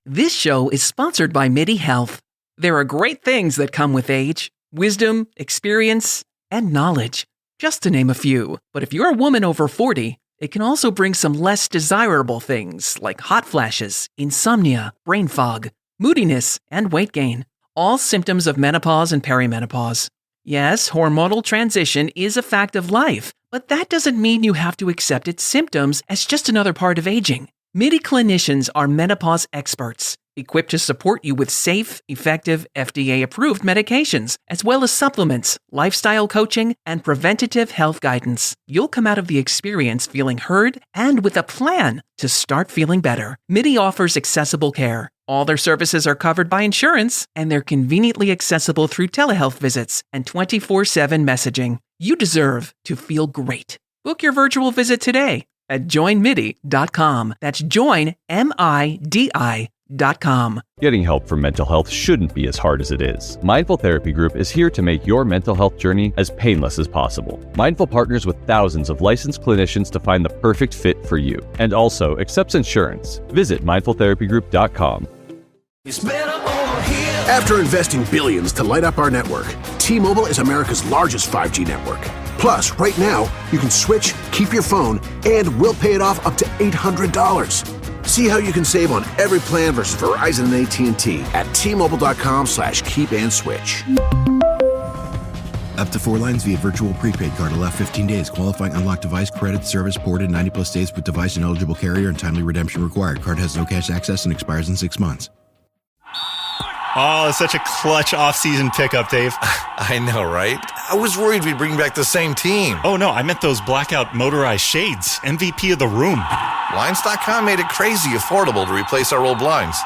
This show is sponsored by MIDI Health. There are great things that come with age: wisdom, experience, and knowledge, just to name a few. But if you're a woman over 40, it can also bring some less desirable things like hot flashes, insomnia, brain fog, moodiness, and weight gain. All symptoms of menopause and perimenopause. Yes, hormonal transition is a fact of life, but that doesn't mean you have to accept its symptoms as just another part of aging. MIDI clinicians are menopause experts, equipped to support you with safe, effective, FDA-approved medications, as well as supplements, lifestyle coaching, and preventative health guidance. You'll come out of the experience feeling heard and with a plan to start feeling better. MIDI offers accessible care. All their services are covered by insurance, and they're conveniently accessible through telehealth visits and 24/7 messaging. You deserve to feel great. Book your virtual visit today at joinmidi.com. That's joinmidi.com. Getting help for mental health shouldn't be as hard as it is. Mindful Therapy Group is here to make your mental health journey as painless as possible. Mindful partners with thousands of licensed clinicians to find the perfect fit for you, and also accepts insurance. Visit mindfultherapygroup.com. After investing billions to light up our network, T-Mobile is America's largest 5G network. Plus, right now, you can switch, keep your phone, and we'll pay it off up to $800. See how you can save on every plan versus Verizon and AT&T at T-Mobile.com/keep-and-switch. Up to 4 lines via virtual prepaid card. Allow 15 days. Qualifying unlocked device credit service ported 90-plus days with device and eligible carrier and timely redemption required. Card has no cash access and expires in 6 months. Oh, such a clutch off-season pickup, Dave. I know, right? I was worried we'd bring back the same team. Oh, no, I meant those blackout motorized shades. MVP of the room. Blinds.com made it crazy affordable to replace our old blinds.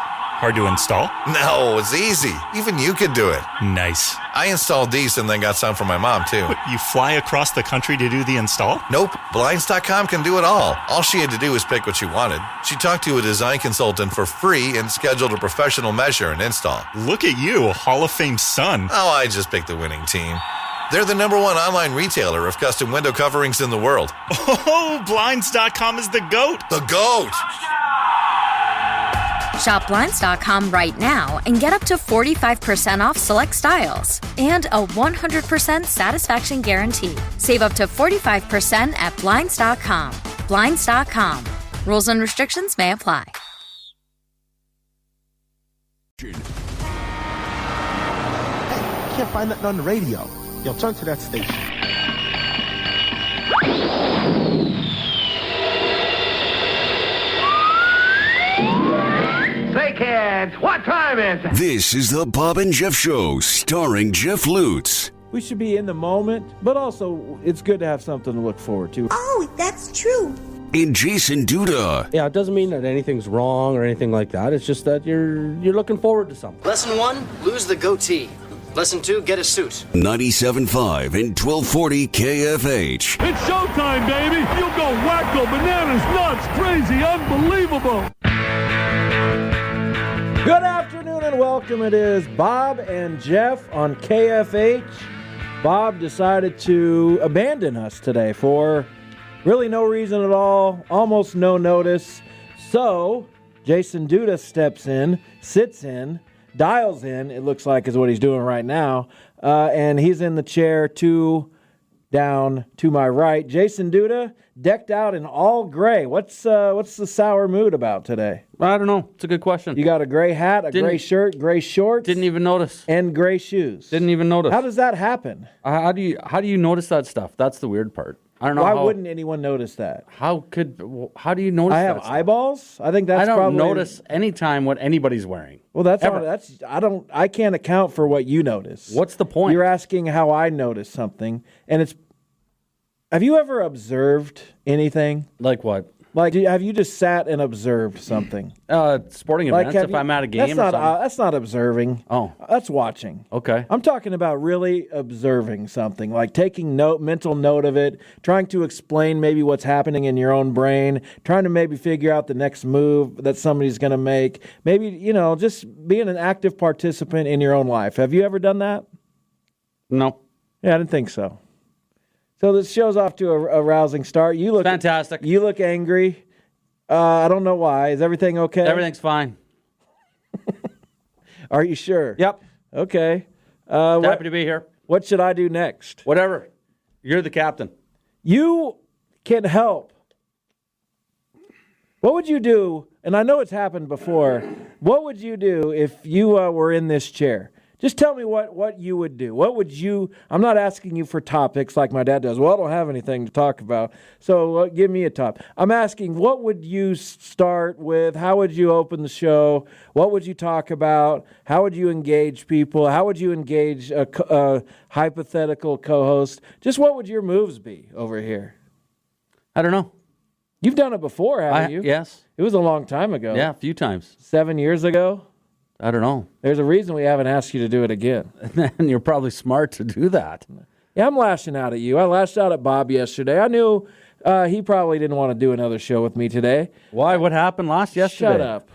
Hard to install? No, it's easy. Even you could do it. Nice. I installed these and then got some for my mom, too. What, you fly across the country to do the install? Nope. Blinds.com can do it all. All she had to do was pick what she wanted. She talked to a design consultant for free and scheduled a professional measure and install. Look at you, a Hall of Fame son. Oh, I just picked the winning team. They're the #1 online retailer of custom window coverings in the world. Oh, Blinds.com is the GOAT. The GOAT! Shop Blinds.com right now and get up to 45% off select styles and a 100% satisfaction guarantee. Save up to 45% at Blinds.com. Blinds.com. Rules and restrictions may apply. Hey, can't find nothing on the radio. Yo, turn to that station. Say, kids, what time is it? This is the Bob and Jeff Show, starring Jeff Lutz. We should be in the moment, but also it's good to have something to look forward to. Oh, that's true. And Jason Duda. Yeah, it doesn't mean that anything's wrong or anything like that. It's just that you're looking forward to something. Lesson 1, lose the goatee. Lesson 2, get a suit. 97.5 and 1240 KFH. It's showtime, baby. You'll go wacko, bananas, nuts, crazy, unbelievable. Good afternoon and welcome. It is Bob and Jeff on KFH. Bob decided to abandon us today for really no reason at all, almost no notice. So Jason Duda steps in, sits in, dials in, it looks like is what he's doing right now, and he's in the chair 2 down to my right. Jason Duda, decked out in all gray. What's the sour mood about today? I don't know. It's a good question. You got a gray hat, gray shirt, gray shorts. Didn't even notice. And gray shoes. Didn't even notice. How does that happen? How do you notice that stuff? That's the weird part. I don't know. Why wouldn't anyone notice that? How do you notice? I have that eyeballs. I think that's. I don't probably... notice anytime what anybody's wearing. Well, I can't account for what you notice. What's the point? You're asking how I notice something, and it's. Have you ever observed anything? Like what? Like, have you just sat and observed something? Sporting events, if I'm at a game or something. That's not observing. Oh. That's watching. Okay. I'm talking about really observing something, like taking mental note of it, trying to explain maybe what's happening in your own brain, trying to maybe figure out the next move that somebody's going to make. Maybe, just being an active participant in your own life. Have you ever done that? No. Yeah, I didn't think so. So this show's off to a rousing start. You look fantastic. You look angry. I don't know why. Is everything okay? Everything's fine. Are you sure? Yep. Okay. Happy to be here. What should I do next? Whatever. You're the captain. You can help. What would you do, and I know it's happened before, what would you do if you were in this chair? Just tell me what you would do. What would you, I'm not asking you for topics like my dad does. Well, I don't have anything to talk about, so give me a top. I'm asking, what would you start with? How would you open the show? What would you talk about? How would you engage people? How would you engage a hypothetical co-host? Just what would your moves be over here? I don't know. You've done it before, haven't you? Yes. It was a long time ago. Yeah, a few times. 7 years ago? I don't know. There's a reason we haven't asked you to do it again. And you're probably smart to do that. Yeah, I'm lashing out at you. I lashed out at Bob yesterday. I knew he probably didn't want to do another show with me today. Why? What happened yesterday? Shut up.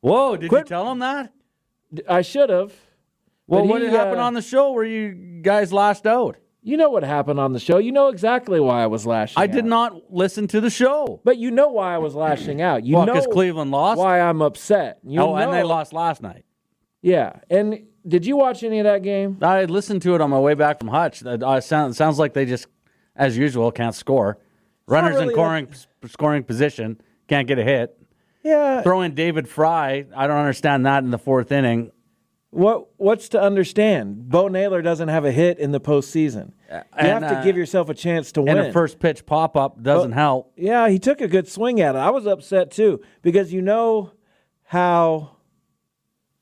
Whoa, did you tell him that? I should have. Well, what happened on the show where you guys lashed out? You know what happened on the show. You know exactly why I was lashing out. I did not listen to the show. But you know why I was lashing out. You know because Cleveland lost? Why I'm upset. And they lost last night. Yeah. And did you watch any of that game? I listened to it on my way back from Hutch. Sounds like they just, as usual, can't score. Runners in scoring position, can't get a hit. Yeah. Throw in David Fry. I don't understand that in the fourth inning. What's to understand? Bo Naylor doesn't have a hit in the postseason. You have to give yourself a chance to win. And a first pitch pop-up doesn't help. Yeah, he took a good swing at it. I was upset, too, because you know how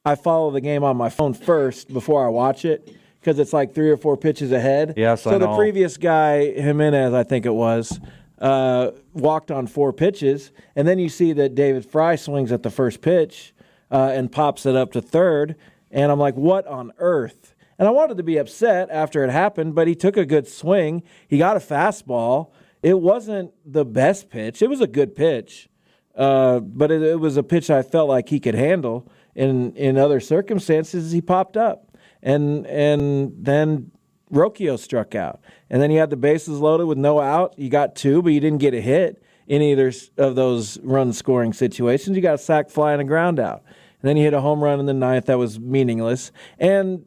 I follow the game on my phone first before I watch it, because it's like 3 or 4 pitches ahead. Yes, I know. So the previous guy, Jimenez, I think it was, walked on 4 pitches, and then you see that David Fry swings at the first pitch and pops it up to third. And I'm like, what on earth? And I wanted to be upset after it happened, but he took a good swing. He got a fastball. It wasn't the best pitch. It was a good pitch, but it was a pitch I felt like he could handle. In other circumstances, he popped up. And then Rocchio struck out. And then he had the bases loaded with no out. You got 2, but you didn't get a hit in either of those run-scoring situations. You got a sac fly and a ground out. And then he hit a home run in the 9th that was meaningless. And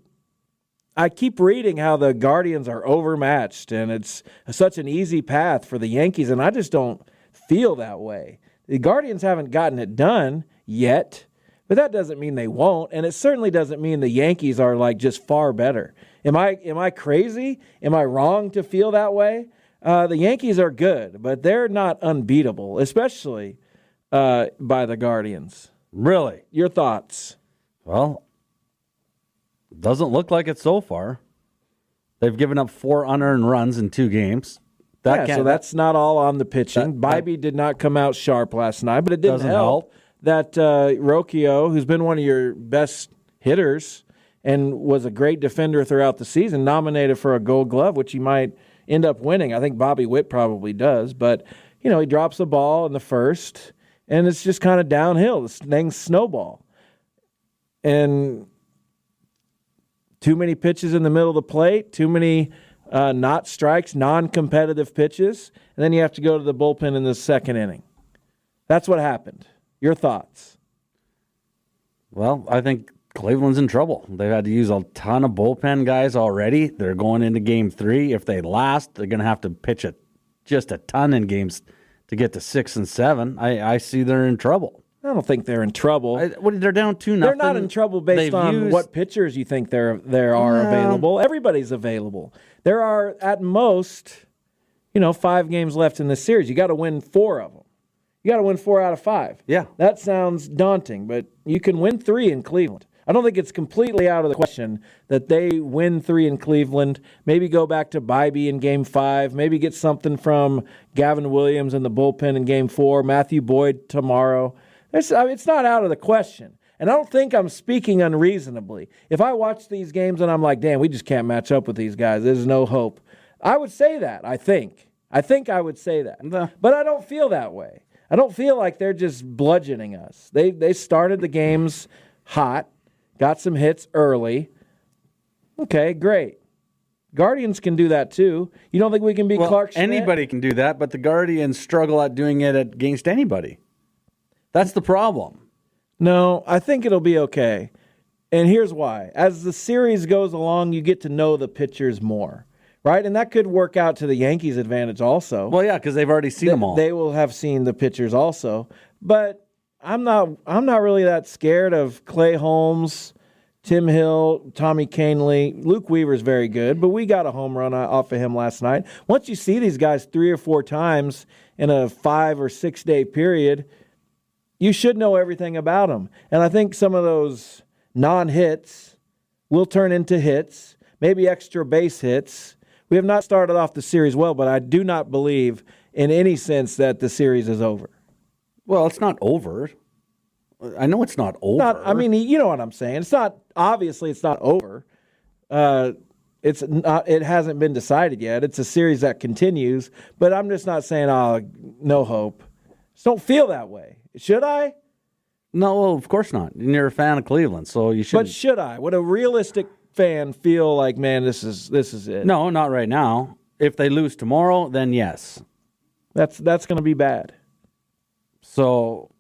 I keep reading how the Guardians are overmatched, and it's such an easy path for the Yankees, and I just don't feel that way. The Guardians haven't gotten it done yet, but that doesn't mean they won't, and it certainly doesn't mean the Yankees are like just far better. Am I crazy? Am I wrong to feel that way? The Yankees are good, but they're not unbeatable, especially by the Guardians. Really? Your thoughts? Well, doesn't look like it so far. They've given up 4 unearned runs in 2 games. So that's not all on the pitching. Bybee did not come out sharp last night, but it didn't help that Rocchio, who's been one of your best hitters and was a great defender throughout the season, nominated for a Gold Glove, which he might end up winning. I think Bobby Witt probably does, but he drops the ball in the first. And it's just kind of downhill. This thing's snowball. And too many pitches in the middle of the plate, too many not strikes, non-competitive pitches, and then you have to go to the bullpen in the second inning. That's what happened. Your thoughts? Well, I think Cleveland's in trouble. They've had to use a ton of bullpen guys already. They're going into Game 3. If they last, they're going to have to pitch just a ton in games to get to 6 and 7. I see they're in trouble. I don't think they're in trouble. They're down 2-0. They're not in trouble based on what pitchers you think there are available. Everybody's available. There are at most, 5 games left in this series. You got to win 4 of them. You got to win 4 out of 5. Yeah, that sounds daunting, but you can win 3 in Cleveland. I don't think it's completely out of the question that they win 3 in Cleveland, maybe go back to Bybee in Game 5, maybe get something from Gavin Williams in the bullpen in Game 4, Matthew Boyd tomorrow. It's not out of the question. And I don't think I'm speaking unreasonably. If I watch these games and I'm like, damn, we just can't match up with these guys, there's no hope, I would say that, I think. I would say that. But I don't feel that way. I don't feel like they're just bludgeoning us. They started the games hot. Got some hits early. Okay, great. Guardians can do that too. You don't think we can be Clark Schmidt? Anybody can do that, but the Guardians struggle at doing it against anybody. That's the problem. No, I think it'll be okay. And here's why. As the series goes along, you get to know the pitchers more, right? And that could work out to the Yankees' advantage also. Well, yeah, because they've already seen them all. They will have seen the pitchers also. But I'm not really that scared of Clay Holmes, Tim Hill, Tommy Kahnle. Luke Weaver's very good, but we got a home run off of him last night. Once you see these guys 3 or 4 times in a 5 or 6 day period, you should know everything about them. And I think some of those non-hits will turn into hits, maybe extra base hits. We have not started off the series well, but I do not believe in any sense that the series is over. Well, it's not over. I know it's not over. You know what I'm saying. It's not over. It's not. It hasn't been decided yet. It's a series that continues, but I'm just not saying, no hope. Just don't feel that way. Should I? No, well, of course not. And you're a fan of Cleveland, so you should. But should I? Would a realistic fan feel like, man, this is it? No, not right now. If they lose tomorrow, then yes. That's going to be bad. So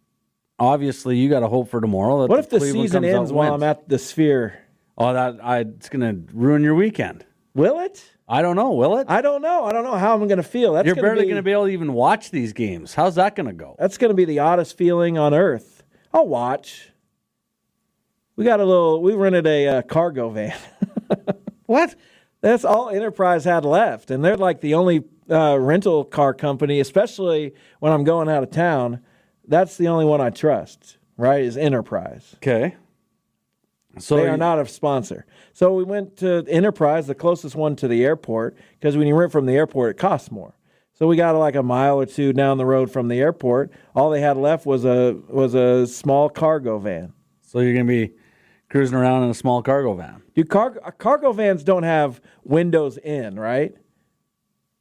obviously, you got to hope for tomorrow. What if the season ends while I'm at the Sphere? Oh, it's going to ruin your weekend. Will it? I don't know. Will it? I don't know. I don't know how I'm going to feel. You're barely going to be able to even watch these games. How's that going to go? That's going to be the oddest feeling on earth. I'll watch. We rented a cargo van. What? That's all Enterprise had left. And they're like the only rental car company, especially when I'm going out of town. That's the only one I trust, right, is Enterprise. Okay. So they are not a sponsor. So we went to Enterprise, the closest one to the airport, because when you rent from the airport, it costs more. So we got like a mile or two down the road from the airport. All they had left was a small cargo van. So you're going to be cruising around in a small cargo van. Dude, cargo vans don't have windows in, right?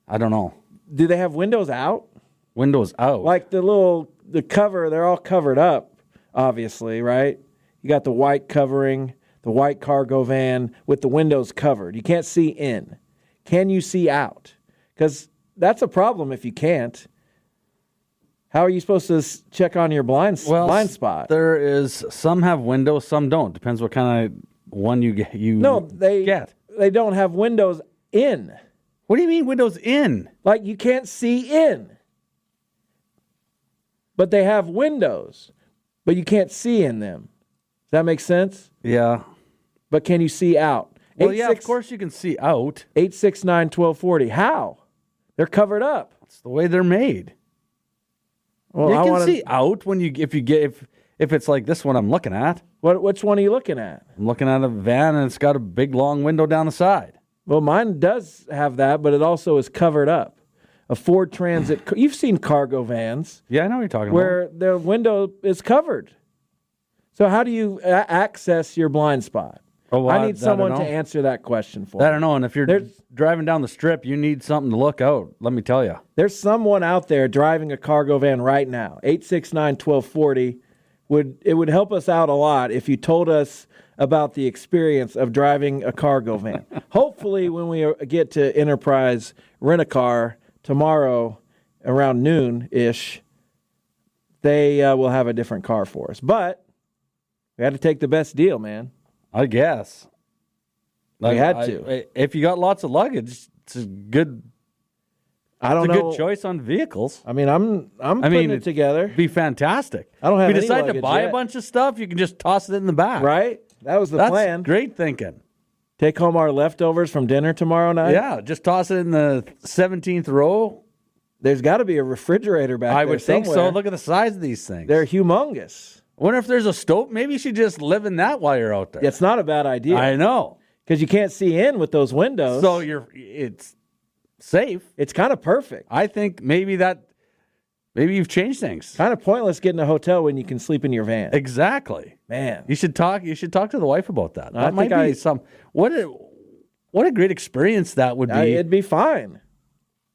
I don't know. Do they have windows out? Windows out? Like the cover, they're all covered up, obviously, right? You got the white covering, the white cargo van with the windows covered. You can't see in. Can you see out? Because that's a problem if you can't. How are you supposed to check on your blind spot? There is some have windows, some don't. Depends what kind of one you get. They don't have windows in. What do you mean windows in? Like you can't see in. But they have windows, but you can't see in them. Does that make sense? Yeah. But can you see out? Well, yeah, of course you can see out. 869-1240. How? They're covered up. It's the way they're made. Well, you can see out when if it's like this one I'm looking at. Which one are you looking at? I'm looking at a van and it's got a big long window down the side. Well, mine does have that, but it also is covered up. A Ford Transit. You've seen cargo vans. Yeah, I know what you're talking where about. Where the window is covered. So how do you access your blind spot? Oh, well, I need someone to answer that question for me. I don't know. And if you're driving down the strip, you need something to look out. Let me tell you. There's someone out there driving a cargo van right now. 869-1240. It would help us out a lot if you told us about the experience of driving a cargo van. Hopefully, when we get to Enterprise Rent-A-Car tomorrow around noon-ish, they will have a different car for us. But we had to take the best deal, man. I guess. We had to. If you got lots of luggage, it's a good. Good choice on vehicles. I mean, I'm putting it together. It'd be fantastic. I don't have. If you any decide to buy yet. a bunch of stuff, you can just toss it in the back. Right. That was the plan. Great thinking. Take home our leftovers from dinner tomorrow night. Yeah, just toss it in the 17th row. There's got to be a refrigerator back there. I would think somewhere. so. Look at the size of these things. They're humongous. I wonder if there's a stove. Maybe you should just live in that while you're out there. It's not a bad idea. I know. Because you can't see in with those windows. So it's safe. It's kind of perfect. I think maybe you've changed things. Kind of pointless getting a hotel when you can sleep in your van. Exactly. Man. You should talk to the wife about that. That might be some what a great experience that would be. It'd be fine.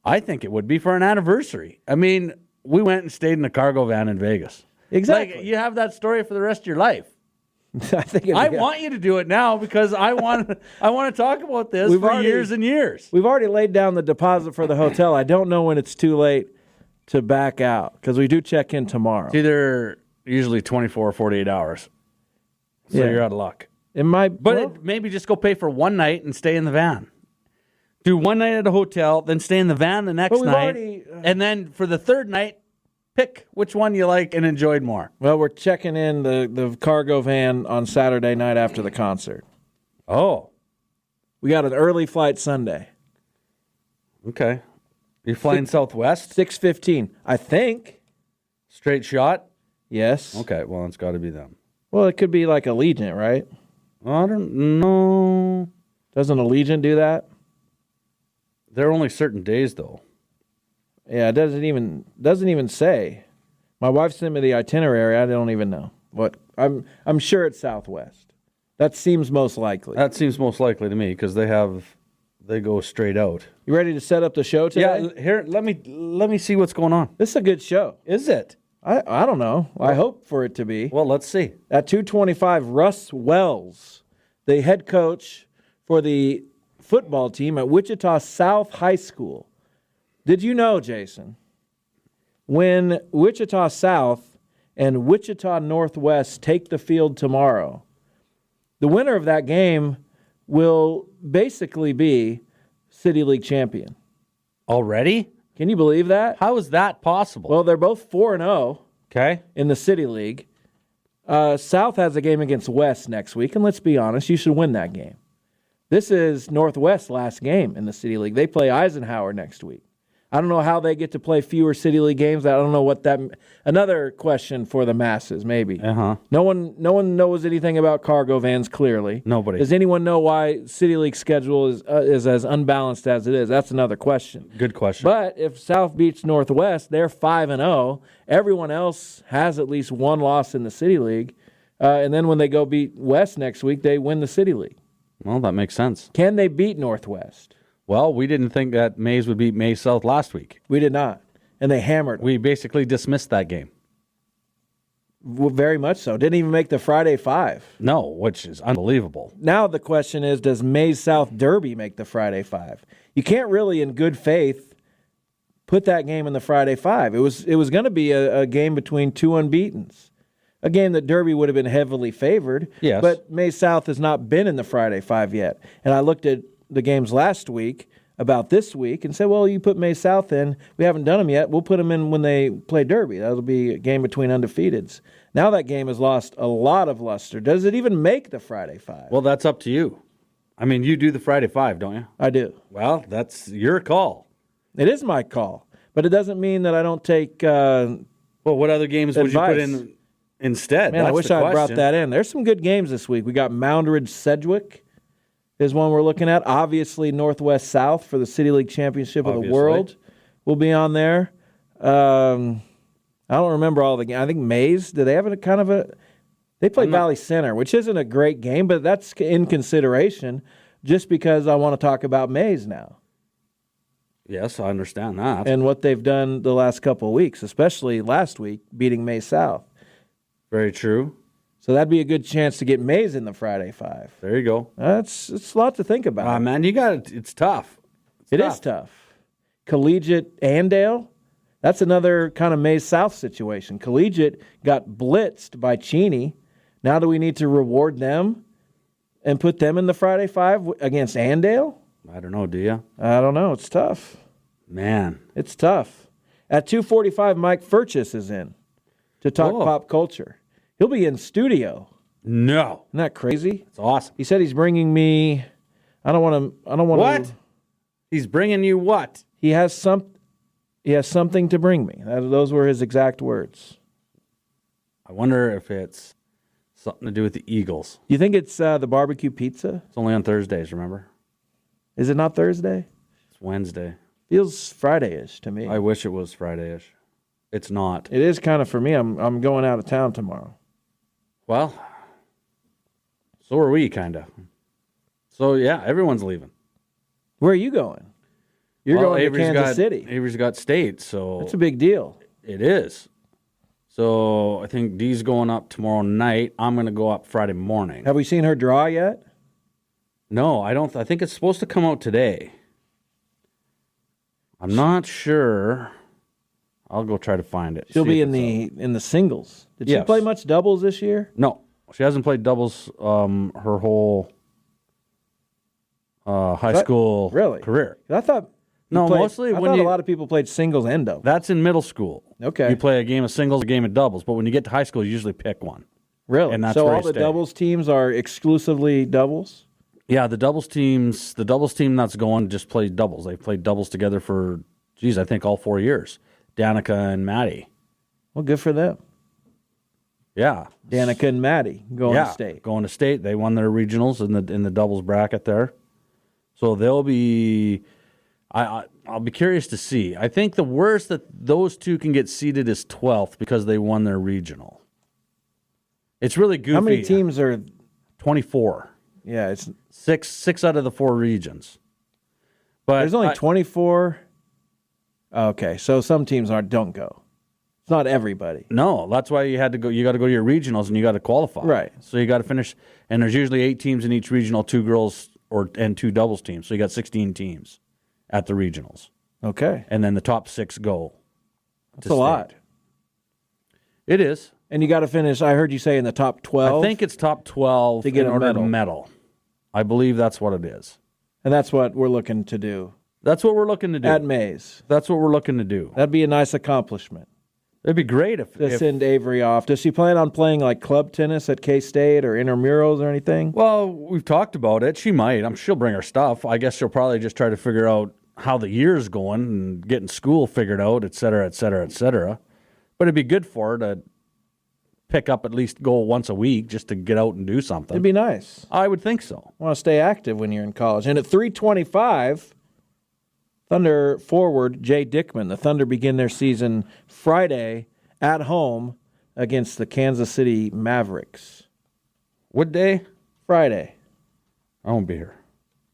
I think it would be for an anniversary. I mean, we went and stayed in a cargo van in Vegas. Exactly. Like, you have that story for the rest of your life. I want you to do it now because I want to talk about this for years and years. We've already laid down the deposit for the hotel. I don't know when it's too late to back out because we do check in tomorrow. It's either usually 24 or 48 hours. So you're out of luck. It might, but maybe just go pay for one night and stay in the van. Do one night at a hotel, then stay in the van the next night, and then for the third night, pick which one you like and enjoyed more. Well, we're checking in the cargo van on Saturday night after the concert. Oh. We got an early flight Sunday. Okay. You're flying Southwest? 6:15, I think. Straight shot? Yes. Okay, well, it's got to be them. Well, it could be like Allegiant, right? I don't know. Doesn't Allegiant do that? There are only certain days, though. Yeah, it doesn't even say. My wife sent me the itinerary. I don't even know. What I'm sure it's Southwest. That seems most likely. That seems most likely to me because they go straight out. You ready to set up the show today? Yeah, here, let me see what's going on. This is a good show. Is it? I don't know. I hope for it to be. Well, let's see. At 2:25, Russ Wells, the head coach for the football team at Wichita South High School. Did you know, Jason, when Wichita South and Wichita Northwest take the field tomorrow, the winner of that game will basically be City League champion. Already? Can you believe that? How is that possible? Well, they're both 4-0 okay. in the City League. South has a game against West next week, and let's be honest, you should win that game. This is Northwest's last game in the City League. They play Eisenhower next week. I don't know how they get to play fewer City League games. I don't know what that. Another question for the masses, maybe. No one knows anything about cargo vans. Clearly, nobody. Does anyone know why City League schedule is as unbalanced as it is? That's another question. Good question. But if South beats Northwest, they're 5-0. Everyone else has at least one loss in the City League, and then when they go beat West next week, they win the City League. Well, that makes sense. Can they beat Northwest? Well, we didn't think that Mays would beat Mays South last week. We did not. And they hammered them. We basically dismissed that game. Well, very much so. Didn't even make the Friday Five. No, which is unbelievable. Now the question is, does Mays South Derby make the Friday Five? You can't really, in good faith, put that game in the Friday Five. It was going to be a game between two unbeatens. A game that Derby would have been heavily favored. Yes. But Mays South has not been in the Friday Five yet. And I looked at the games last week about this week and said, well, you put May South in. We haven't done them yet. We'll put them in when they play Derby. That'll be a game between undefeateds. Now that game has lost a lot of luster. Does it even make the Friday Five? Well, that's up to you. I mean, you do the Friday Five, don't you? I do. Well, that's your call. It is my call. But it doesn't mean that I don't take well, what other games advice. Would you put in instead? Man, that's I wish I brought that in. There's some good games this week. We got Moundridge Sedgwick is one we're looking at. Obviously, Northwest South for the City League Championship of the World will be on there. I don't remember all the games. I think Mays, do they have a kind of a... They play Valley Center, which isn't a great game, but that's in consideration just because I want to talk about Mays now. Yes, I understand that. And what they've done the last couple of weeks, especially last week, beating Mays South. Very true. So that'd be a good chance to get Mays in the Friday Five. There you go. It's a lot to think about. Man, you got it. It's tough. It is tough. Collegiate Andale, that's another kind of Mays South situation. Collegiate got blitzed by Cheney. Now do we need to reward them and put them in the Friday Five against Andale? I don't know, do you? I don't know. It's tough. Man. It's tough. At 2:45, Mike Furchess is in to talk pop culture. He'll be in studio. No. Isn't that crazy? It's awesome. He said he's bringing me... I don't want to... What? He's bringing you what? He has something to bring me. Those were his exact words. I wonder if it's something to do with the Eagles. You think it's the barbecue pizza? It's only on Thursdays, remember? Is it not Thursday? It's Wednesday. Feels Friday-ish to me. I wish it was Friday-ish. It's not. It is kind of for me. I'm going out of town tomorrow. Well, so are we, kind of. So, yeah, everyone's leaving. Where are you going? You're going to Kansas City. Avery's got state, so... That's a big deal. It is. So, I think Dee's going up tomorrow night. I'm going to go up Friday morning. Have we seen her draw yet? No, I don't. I think it's supposed to come out today. I'm not sure. I'll go try to find it. She'll be in the singles. Did she play much doubles this year? No. She hasn't played doubles her whole high school career. I thought mostly I when thought a lot of people played singles and doubles. That's in middle school. Okay. You play a game of singles, a game of doubles, but when you get to high school, you usually pick one. Really? And that's so where all the doubles teams are exclusively doubles? Yeah, the doubles team that's going just plays doubles. They've played doubles together for, I think all 4 years. Danica and Maddie. Well, good for them. Yeah. Danica and Maddie going to state. Going to state. They won their regionals in the doubles bracket there. So they'll be I'll be curious to see. I think the worst that those two can get seeded is 12th because they won their regional. It's really goofy. How many teams are 24? Yeah, it's six out of the 4 regions. But there's only 24. Okay, so some teams don't go. It's not everybody. No, that's why you had to go. You got to go to your regionals and you got to qualify. Right. So you got to finish, and there's usually 8 teams in each regional, 2 girls and 2 doubles teams. So you got 16 teams at the regionals. Okay. And then the top 6 go. That's a lot. It is. And you got to finish. I heard you say in the top 12. I think it's top 12 to get in order to medal. I believe that's what it is. And that's what we're looking to do. That's what we're looking to do. At Mays. That's what we're looking to do. That'd be a nice accomplishment. It'd be great if send Avery off. Does she plan on playing like club tennis at K-State or intramurals or anything? Well, we've talked about it. She might. She'll bring her stuff. I guess she'll probably just try to figure out how the year's going and getting school figured out, et cetera, et cetera, et cetera. But it'd be good for her to pick up at least go once a week just to get out and do something. It'd be nice. I would think so. Want to stay active when you're in college. And at 3:25, Thunder forward Jay Dickman. The Thunder begin their season Friday at home against the Kansas City Mavericks. What day? Friday. I won't be here.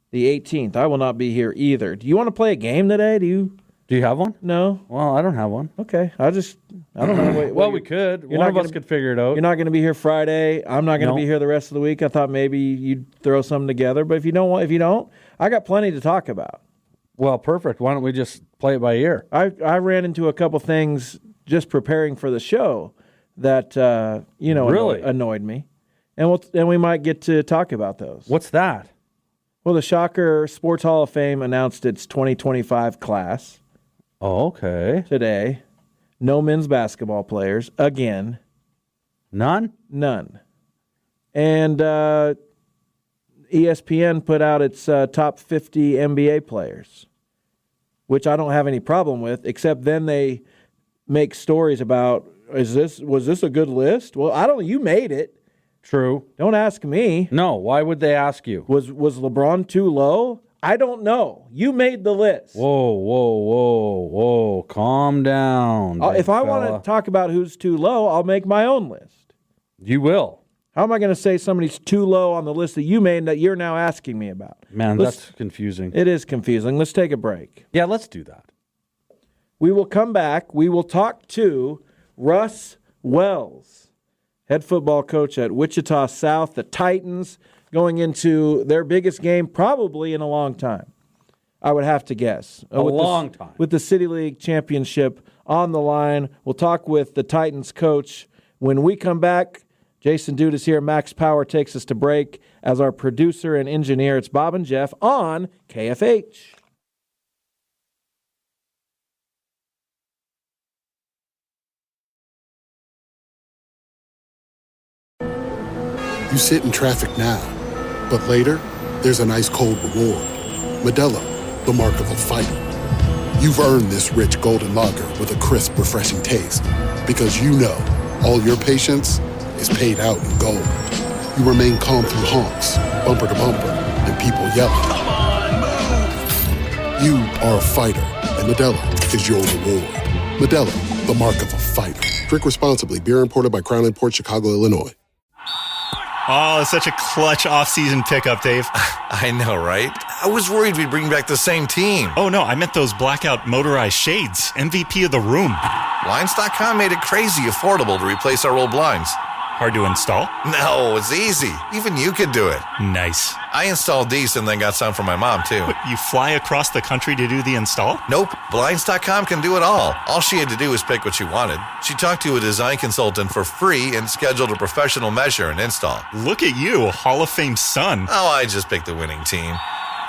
The 18th. I will not be here either. Do you want to play a game today? Do you have one? No. Well, I don't have one. Okay. I don't know. Well, we could. One of us could figure it out. You're not going to be here Friday. I'm not going to be here the rest of the week. I thought maybe you'd throw something together. But if you don't, I got plenty to talk about. Well, perfect. Why don't we just play it by ear? I ran into a couple things just preparing for the show that really annoyed me, and we might get to talk about those. What's that? Well, the Shocker Sports Hall of Fame announced its 2025 class. Oh, okay. Today, no men's basketball players again. None. And ESPN put out its top 50 NBA players, which I don't have any problem with, except then they make stories about, was this a good list? Well, I don't know. You made it. True. Don't ask me. No, why would they ask you? Was LeBron too low? I don't know. You made the list. Whoa. Calm down. If I want to talk about who's too low, I'll make my own list. You will. How am I going to say somebody's too low on the list that you made that you're now asking me about? Man, that's confusing. It is confusing. Let's take a break. Yeah, let's do that. We will come back. We will talk to Russ Wells, head football coach at Wichita South, the Titans, going into their biggest game probably in a long time, I would have to guess. A long time. With the City League Championship on the line. We'll talk with the Titans coach. When we come back, Jason Duda is here. Max Power takes us to break as our producer and engineer. It's Bob and Jeff on KFH. You sit in traffic now, but later, there's an ice cold reward. Modelo, the mark of a fighter. You've earned this rich golden lager with a crisp, refreshing taste. Because you know, all your patience is paid out in gold. You remain calm through honks, bumper to bumper, and people yelling. Come on, move! You are a fighter, and Modelo is your reward. Modelo, the mark of a fighter. Drink responsibly. Beer imported by Crown Imports, Chicago, Illinois. Oh, it's such a clutch off-season pickup, Dave. I know, right? I was worried we'd bring back the same team. Oh, no, I meant those blackout motorized shades. MVP of the room. Blinds.com made it crazy affordable to replace our old blinds. Hard to install? No, it's easy. Even you can do it. Nice. I installed these and then got some for my mom, too. What, you fly across the country to do the install? Nope. Blinds.com can do it all. All she had to do was pick what she wanted. She talked to a design consultant for free and scheduled a professional measure and install. Look at you, a Hall of Fame son. Oh, I just picked the winning team.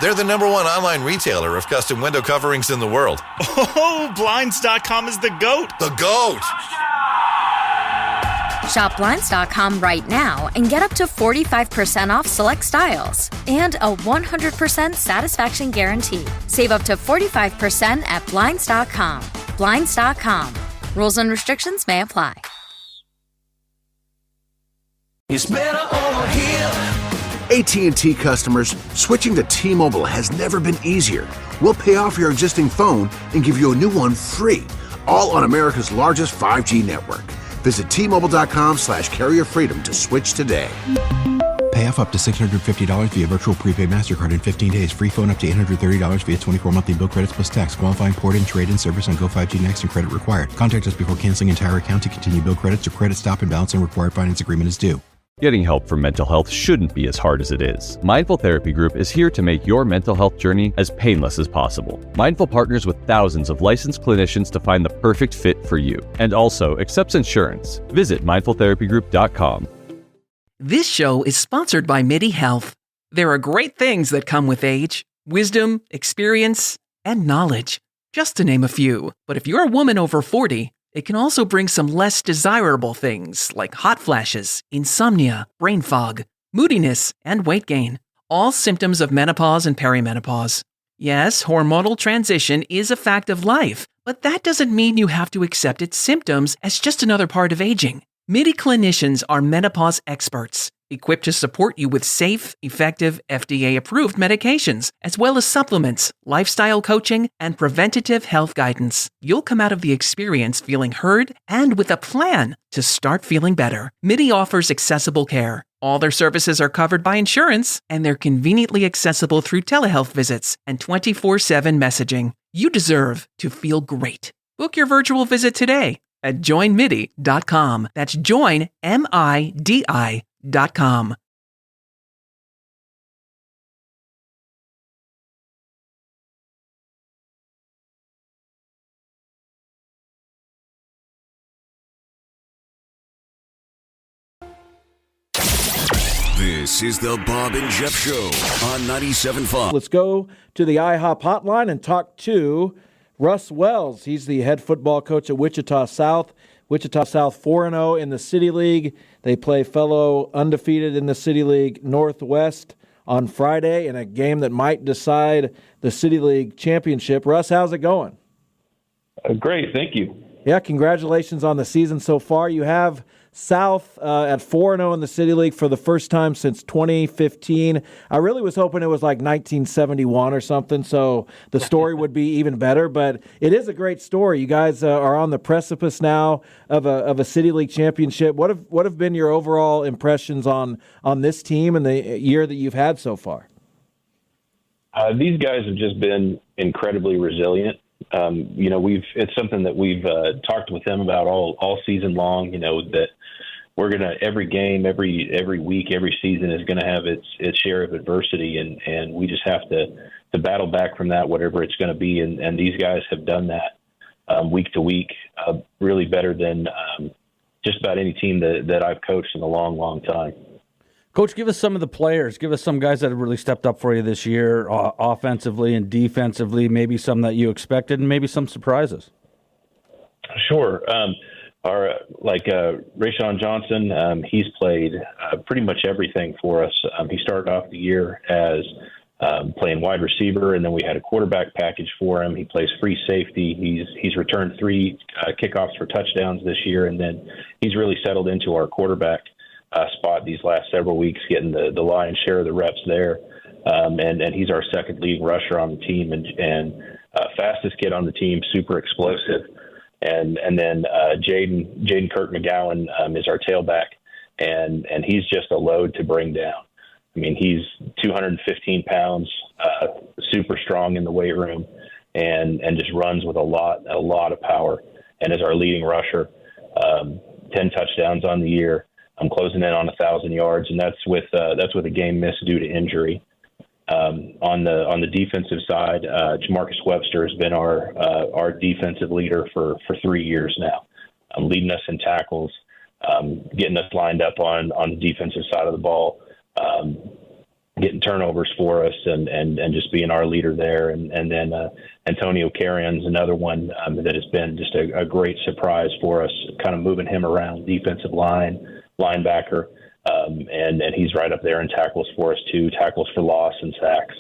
They're the #1 online retailer of custom window coverings in the world. Oh, Blinds.com is the GOAT. The GOAT! Shop Blinds.com right now and get up to 45% off select styles and a 100% satisfaction guarantee. Save up to 45% at Blinds.com. Blinds.com. Rules and restrictions may apply. It's better over here. AT&T customers, switching to T-Mobile has never been easier. We'll pay off your existing phone and give you a new one free, all on America's largest 5G network. Visit T-Mobile.com/carrier freedom to switch today. Pay off up to $650 via virtual prepaid MasterCard in 15 days. Free phone up to $830 via 24 monthly bill credits plus tax. Qualifying port and trade-in service on Go 5G Next and credit required. Contact us before canceling entire account to continue bill credits or credit stop and balance and required finance agreement is due. Getting help for mental health shouldn't be as hard as it is. Mindful Therapy Group is here to make your mental health journey as painless as possible. Mindful partners with thousands of licensed clinicians to find the perfect fit for you, and also accepts insurance. Visit mindfultherapygroup.com. This show is sponsored by MIDI Health. There are great things that come with age: wisdom, experience, and knowledge, just to name a few. But if you're a woman over 40, it can also bring some less desirable things like hot flashes, insomnia, brain fog, moodiness, and weight gain, all symptoms of menopause and perimenopause. Yes, hormonal transition is a fact of life, but that doesn't mean you have to accept its symptoms as just another part of aging. MIDI clinicians are menopause experts, equipped to support you with safe, effective, FDA-approved medications, as well as supplements, lifestyle coaching, and preventative health guidance. You'll come out of the experience feeling heard and with a plan to start feeling better. MIDI offers accessible care. All their services are covered by insurance, and they're conveniently accessible through telehealth visits and 24/7 messaging. You deserve to feel great. Book your virtual visit today at joinmidi.com. That's joinmidi.com. This is the Bob and Jeff Show on 97.5. Let's go to the IHOP hotline and talk to Russ Wells. He's the head football coach at Wichita South. Wichita South 4-0 in the City League. They play fellow undefeated in the City League Northwest on Friday in a game that might decide the City League championship. Russ, how's it going? Great, thank you. Yeah, congratulations on the season so far. You have South at 4-0 in the City League for the first time since 2015. I really was hoping it was like 1971 or something, so the story would be even better. But it is a great story. You guys are on the precipice now of a City League championship. What have been your overall impressions on this team and the year that you've had so far? These guys have just been incredibly resilient. It's something that we've talked with them about all season long. That we're gonna every game, every week, every season is gonna have its share of adversity, and we just have to battle back from that, whatever it's going to be. And these guys have done that week to week, really better than just about any team that I've coached in a long, long time. Coach, give us some of the players. Give us some guys that have really stepped up for you this year, offensively and defensively, maybe some that you expected and maybe some surprises. Sure. Rayshon Johnson, he's played pretty much everything for us. He started off the year as playing wide receiver, and then we had a quarterback package for him. He plays free safety. He's returned 3 kickoffs for touchdowns this year, and then he's really settled into our quarterback spot these last several weeks, getting the lion's share of the reps there. And he's our second leading rusher on the team and fastest kid on the team, super explosive. And then Jaden Kirk McGowan is our tailback, and he's just a load to bring down. I mean, he's 215 pounds, super strong in the weight room, and just runs with a lot of power, and is our leading rusher. 10 touchdowns on the year. closing in on 1,000 yards, and that's with a game missed due to injury. On the defensive side, Jamarcus Webster has been our defensive leader for 3 years now, leading us in tackles, getting us lined up on the defensive side of the ball, getting turnovers for us, and just being our leader there. And then Antonio Carrion's another one that has been just a great surprise for us, kind of moving him around defensive line, linebacker, and he's right up there in tackles for us too, tackles for loss and sacks.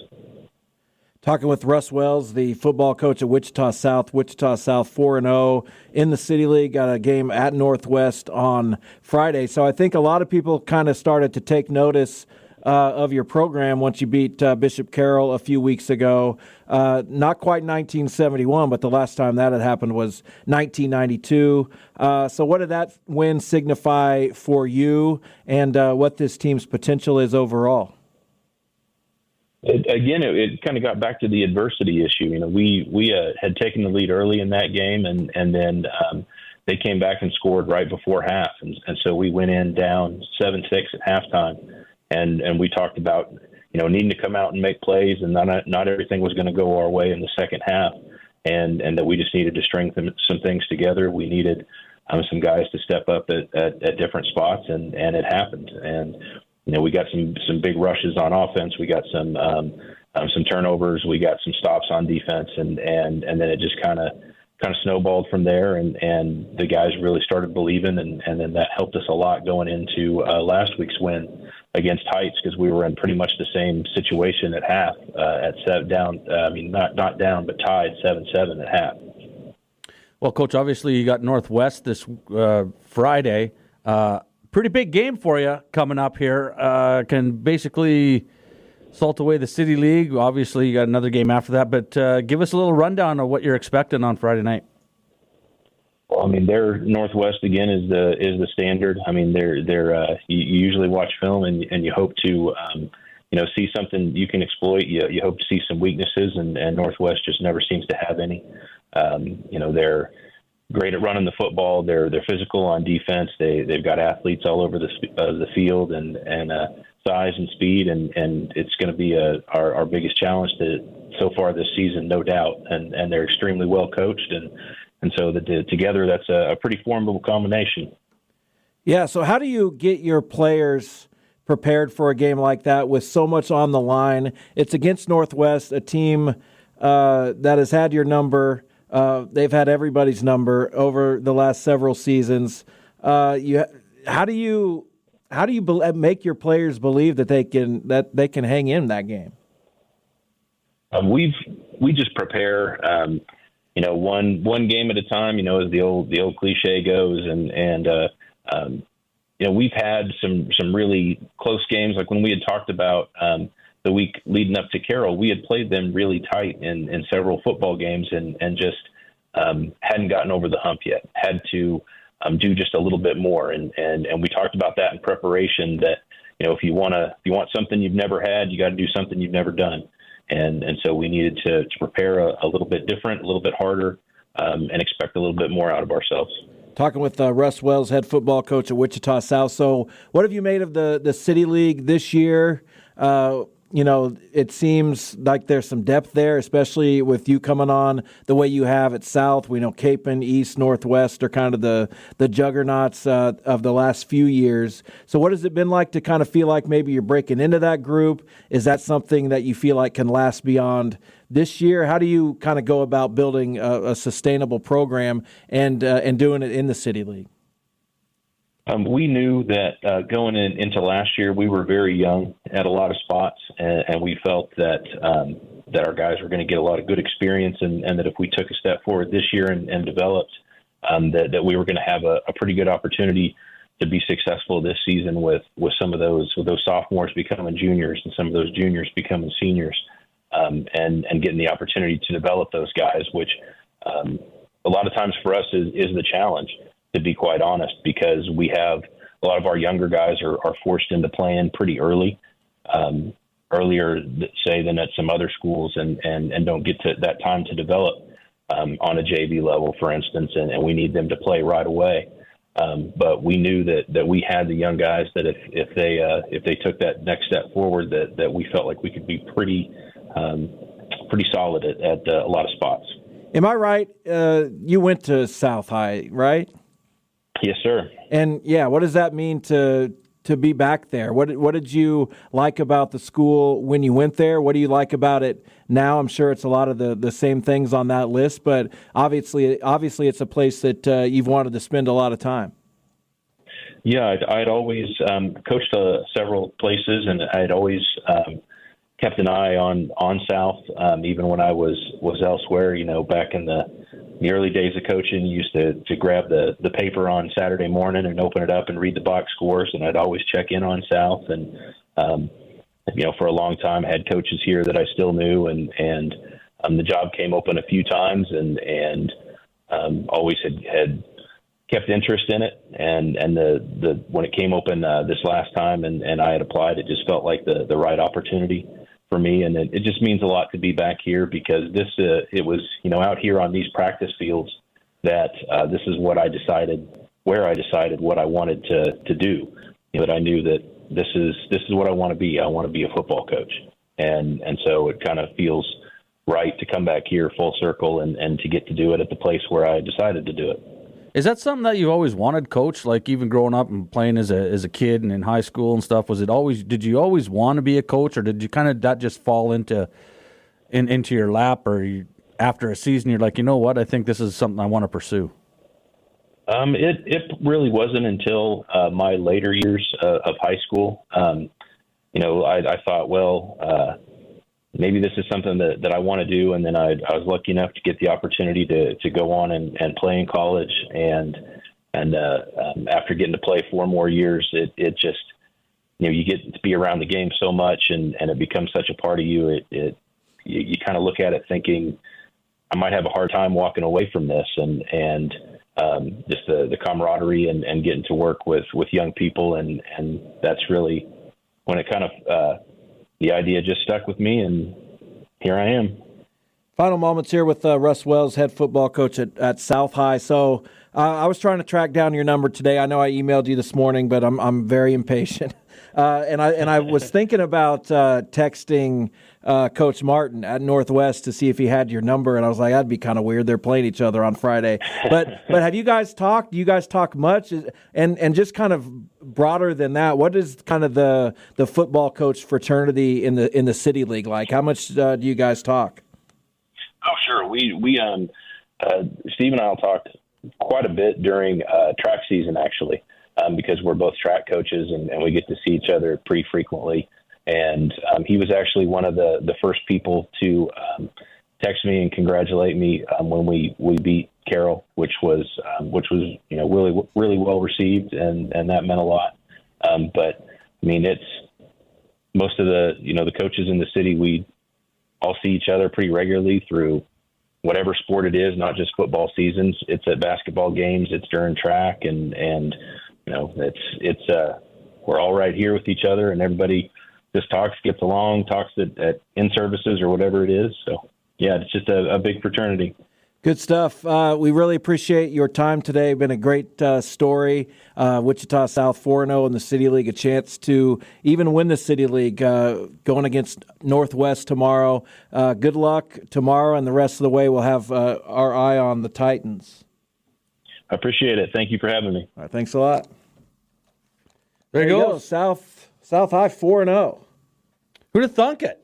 Talking with Russ Wells, the football coach at Wichita South. Wichita South 4-0 in the City League. Got a game at Northwest on Friday. So I think a lot of people kind of started to take notice of your program once you beat Bishop Carroll a few weeks ago. Not quite 1971, but the last time that had happened was 1992. So what did that win signify for you, and what this team's potential is overall? It kind of got back to the adversity issue. We had taken the lead early in that game, and then they came back and scored right before half, and so we went in down 7-6 at halftime. And we talked about, needing to come out and make plays, and not everything was going to go our way in the second half, and that we just needed to strengthen some things together. We needed some guys to step up at different spots, and it happened. And we got some big rushes on offense. We got some turnovers. We got some stops on defense, and then it just kind of snowballed from there, and the guys really started believing, and then that helped us a lot going into last week's win against Heights, because we were in pretty much the same situation at half, not down, but tied 7-7 at half. Well, Coach, obviously you got Northwest this Friday. Pretty big game for you coming up here. Can basically salt away the City League. Obviously, you got another game after that, but give us a little rundown of what you're expecting on Friday night. Well, their Northwest again is the standard. They're you usually watch film and you hope to see something you can exploit. You hope to see some weaknesses, and Northwest just never seems to have any. They're great at running the football. They're physical on defense. They've got athletes all over the field, and size and speed, and it's going to be our biggest challenge so far this season, no doubt. And they're extremely well coached, and so together that's a pretty formidable combination. Yeah. So how do you get your players prepared for a game like that with so much on the line? It's against Northwest, a team that has had your number. They've had everybody's number over the last several seasons. How do you make your players believe that they can hang in that game? We just prepare, one game at a time, as the old cliche goes, and we've had some really close games. Like when we had talked about the week leading up to Carroll, we had played them really tight in several football games, and just hadn't gotten over the hump yet. Had to do just a little bit more, and we talked about that in preparation. That if you want something you've never had, you got to do something you've never done, and so we needed to prepare a little bit different, a little bit harder, and expect a little bit more out of ourselves. Talking with Russ Wells, head football coach at Wichita South. So, what have you made of the City League this year? It seems like there's some depth there, especially with you coming on the way you have at South. We know Capon, East, Northwest are kind of the juggernauts of the last few years. So what has it been like to kind of feel like maybe you're breaking into that group? Is that something that you feel like can last beyond this year? How do you kind of go about building a sustainable program and doing it in the City League? We knew that going into last year, we were very young at a lot of spots, and we felt that our guys were going to get a lot of good experience, and that if we took a step forward this year and developed, that we were going to have a pretty good opportunity to be successful this season with some of those sophomores becoming juniors and some of those juniors becoming seniors, and getting the opportunity to develop those guys, which a lot of times for us is the challenge, to be quite honest, because we have a lot of our younger guys are forced into playing pretty early, earlier, say, than at some other schools, and don't get to that time to develop on a JV level, for instance, and we need them to play right away. But we knew that we had the young guys that if they took that next step forward, that we felt like we could be pretty solid at a lot of spots. Am I right? You went to South High, right? Yes, sir. And what does that mean to be back there? What did you like about the school when you went there? What do you like about it now? I'm sure it's a lot of the same things on that list, but obviously it's a place that you've wanted to spend a lot of time. Yeah, I'd always coached several places, and I'd always kept an eye on South, even when I was elsewhere. Back in the early days of coaching, you used to grab the paper on Saturday morning and open it up and read the box scores, and I'd always check in on South. And for a long time, I had coaches here that I still knew, and the job came open a few times, and always had kept interest in it. And the when it came open this last time, and I had applied, it just felt like the right opportunity for me. And it just means a lot to be back here, because it was out here on these practice fields that this is what I decided what I wanted to do. That I knew that this is what I want to be. I want to be a football coach, and so it kind of feels right to come back here full circle and to get to do it at the place where I decided to do it. Is that something that you always wanted, Coach? Like even growing up and playing as a kid and in high school and stuff, did you always want to be a coach, or did you kind of that just fall into your lap, or after a season you're like, you know what, I think this is something I want to pursue? It really wasn't until my later years of high school. I thought, well, maybe this is something that I want to do. And then I was lucky enough to get the opportunity to go on and play in college. And after getting to play 4 more years, it just, you get to be around the game so much, and it becomes such a part of you. You kind of look at it thinking, I might have a hard time walking away from this. And just the camaraderie and getting to work with young people. And that's really when it kind of, the idea just stuck with me, and here I am. Final moments here with Russ Wells, head football coach at South High. So I was trying to track down your number today. I know I emailed you this morning, but I'm very impatient. And I was thinking about texting Coach Martin at Northwest to see if he had your number, and I was like, that'd be kind of weird. They're playing each other on Friday. But have you guys talked? Do you guys talk much? And just kind of broader than that, what is kind of the football coach fraternity in the City League like? How much do you guys talk? Oh, sure. We Steve and I talked quite a bit during track season, actually, because we're both track coaches and we get to see each other pretty frequently. And he was actually one of the first people to text me and congratulate me when we beat Carroll, which was really well received, and that meant a lot. But I mean, it's most of the coaches in the city, we all see each other pretty regularly through whatever sport it is, not just football seasons. It's at basketball games, it's during track, and we're all right here with each other, and everybody just gets along, talks at in-services or whatever it is. So, yeah, it's just a big fraternity. Good stuff. We really appreciate your time today. Been a great story. Wichita South 4-0 in the City League, a chance to even win the City League going against Northwest tomorrow. Good luck tomorrow, and the rest of the way we'll have our eye on the Titans. I appreciate it. Thank you for having me. All right, thanks a lot. There you go. South High 4-0. Who'd have thunk it?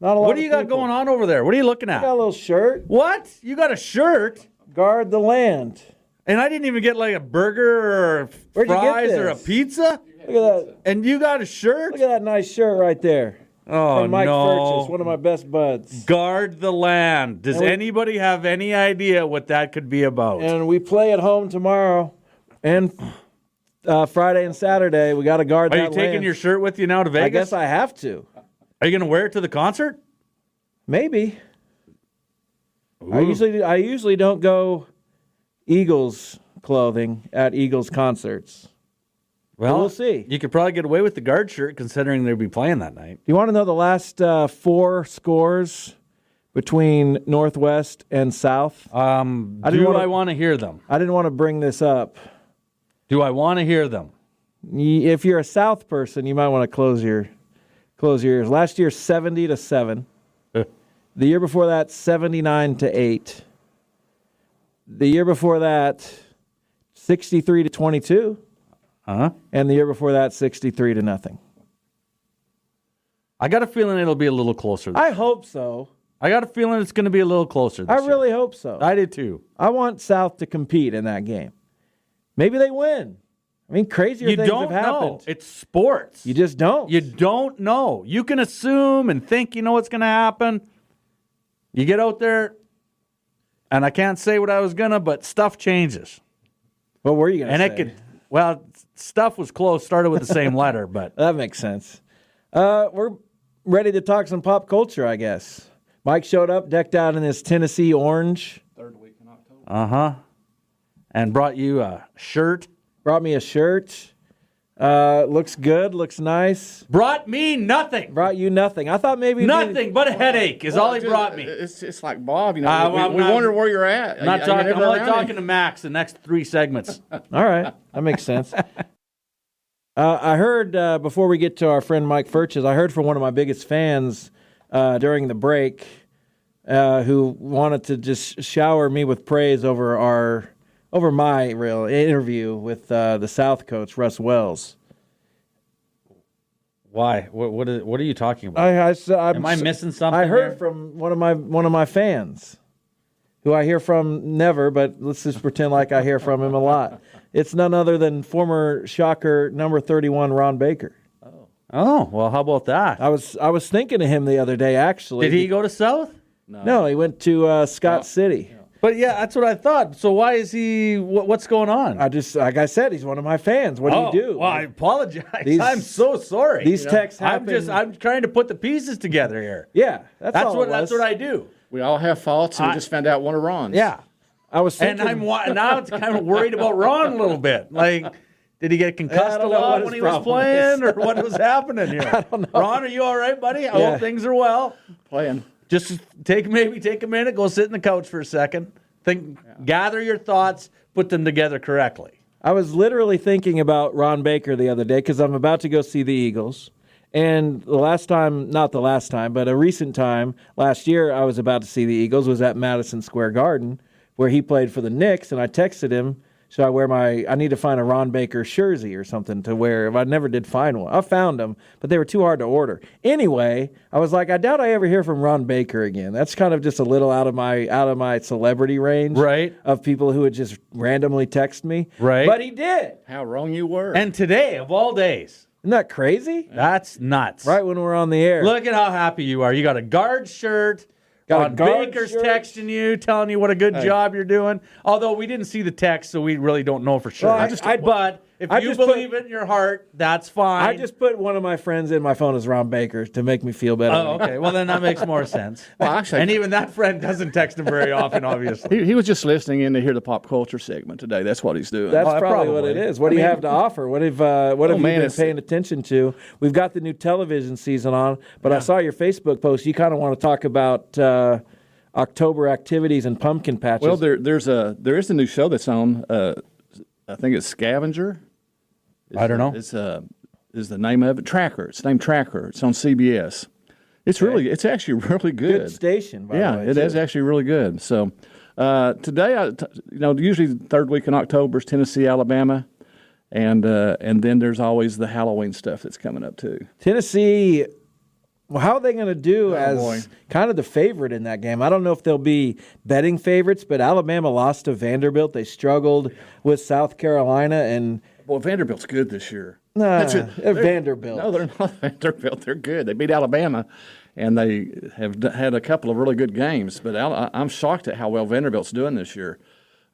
Not a lot. What do you got going on over there? What are you looking at? I got a little shirt. What? You got a shirt? Guard the land. And I didn't even get like a burger or fries or a pizza? Look at that. And you got a shirt? Look at that nice shirt right there. Oh, from Mike no. Furches, one of my best buds. Guard the land. Does anybody have any idea what that could be about? And we play at home tomorrow and Friday and Saturday. We got to guard that land. Are you taking your shirt with you now to Vegas? I guess I have to. Are you going to wear it to the concert? Maybe. I usually don't go Eagles clothing at Eagles concerts. Well, we'll see. You could probably get away with the guard shirt considering they'll be playing that night. Do you want to know the last 4 scores between Northwest and South? Do I want to hear them? I didn't want to bring this up. Do I want to hear them? If you're a South person, you might want to close your ears. Last year, 70-7. The year before that, 79-8. The year before that, 63-22. And the year before that, 63-0. I got a feeling it'll be a little closer. I hope so. I got a feeling it's going to be a little closer this year. really hope so. I did too. I want South to compete in that game. Maybe they win. I mean, crazier things have happened. Know. It's sports. You just don't. You don't know. You can assume and think you know what's going to happen. You get out there, and I can't say what I was going to, but stuff changes. What were you going to say? Stuff was close, started with the same letter, but. That makes sense. We're ready to talk some pop culture, I guess. Mike showed up, decked out in his Tennessee orange. 3rd week in October. And brought you a shirt. Brought me a shirt. Looks good, looks nice. Brought me nothing. Brought you nothing. I thought maybe nothing but a headache is all he brought me. It's like Bob, you know. We wonder where you're at. I'm only talking to Max the next 3 segments. All right, that makes sense. I heard before we get to our friend Mike Furches, I heard from one of my biggest fans during the break who wanted to just shower me with praise over my real interview with the South coach, Russ Wells. Why? What are you talking about? Am I missing something? I heard from one of my fans, who I hear from never, but let's just pretend like I hear from him a lot. It's none other than former Shocker number 31 Ron Baker. Oh, well, how about that? I was thinking of him the other day, actually. Did he go to South? No, he went to Scott City. Yeah. But yeah, that's what I thought. So why is he? What's going on? Like I said, he's one of my fans. What do you do? Well, I apologize. I'm so sorry. These texts happen. I'm trying to put the pieces together here. Yeah, that's what I do. We all have faults, and we just found out one of Ron's. Yeah, I was thinking, and now it's kind of worried about Ron a little bit. Like, did he get concussed a lot when he was playing, or what was happening here? I don't know. Ron, are you all right, buddy? I hope things are well. Playing. Just take a minute, go sit in the couch for a second. Gather your thoughts, put them together correctly. I was literally thinking about Ron Baker the other day because I'm about to go see the Eagles. And a recent time, last year I was about to see the Eagles, was at Madison Square Garden, where he played for the Knicks, and I texted him, should I wear I need to find a Ron Baker jersey or something to wear. If I never did find one. I found them, but they were too hard to order. Anyway, I was like, I doubt I ever hear from Ron Baker again. That's kind of just a little out of my celebrity range. Right. Of people who would just randomly text me. Right. But he did. How wrong you were. And today, of all days. Isn't that crazy? That's nuts. Right when we're on the air. Look at how happy you are. You got a guard shirt. Baker's texting you, telling you what a good job you're doing. Although we didn't see the text, so we really don't know for sure. Well, but if you believe it in your heart, that's fine. I just put one of my friends in my phone as Ron Baker to make me feel better. Oh, okay. Well, then that makes more sense. Well, actually, and even that friend doesn't text him very often, obviously. He was just listening in to hear the pop culture segment today. That's what he's doing. That's probably what it is. What do you have to offer? What have you been paying attention to? We've got the new television season on, but I saw your Facebook post. You kind of want to talk about October activities and pumpkin patches. Well, there is a new show that's on. I think it's Scavenger. I don't know. Is the name of it Tracker? It's named Tracker. It's on CBS. It's actually really good. Good station, by the way. Yeah, it is actually really good. So today, usually the 3rd week in October is Tennessee, Alabama, and then there's always the Halloween stuff that's coming up too. Tennessee. Well, how are they going to do kind of the favorite in that game? I don't know if they'll be betting favorites, but Alabama lost to Vanderbilt. They struggled with South Carolina. And Vanderbilt's good this year. Vanderbilt. No, they're not Vanderbilt. They're good. They beat Alabama, and they have had a couple of really good games. But I'm shocked at how well Vanderbilt's doing this year.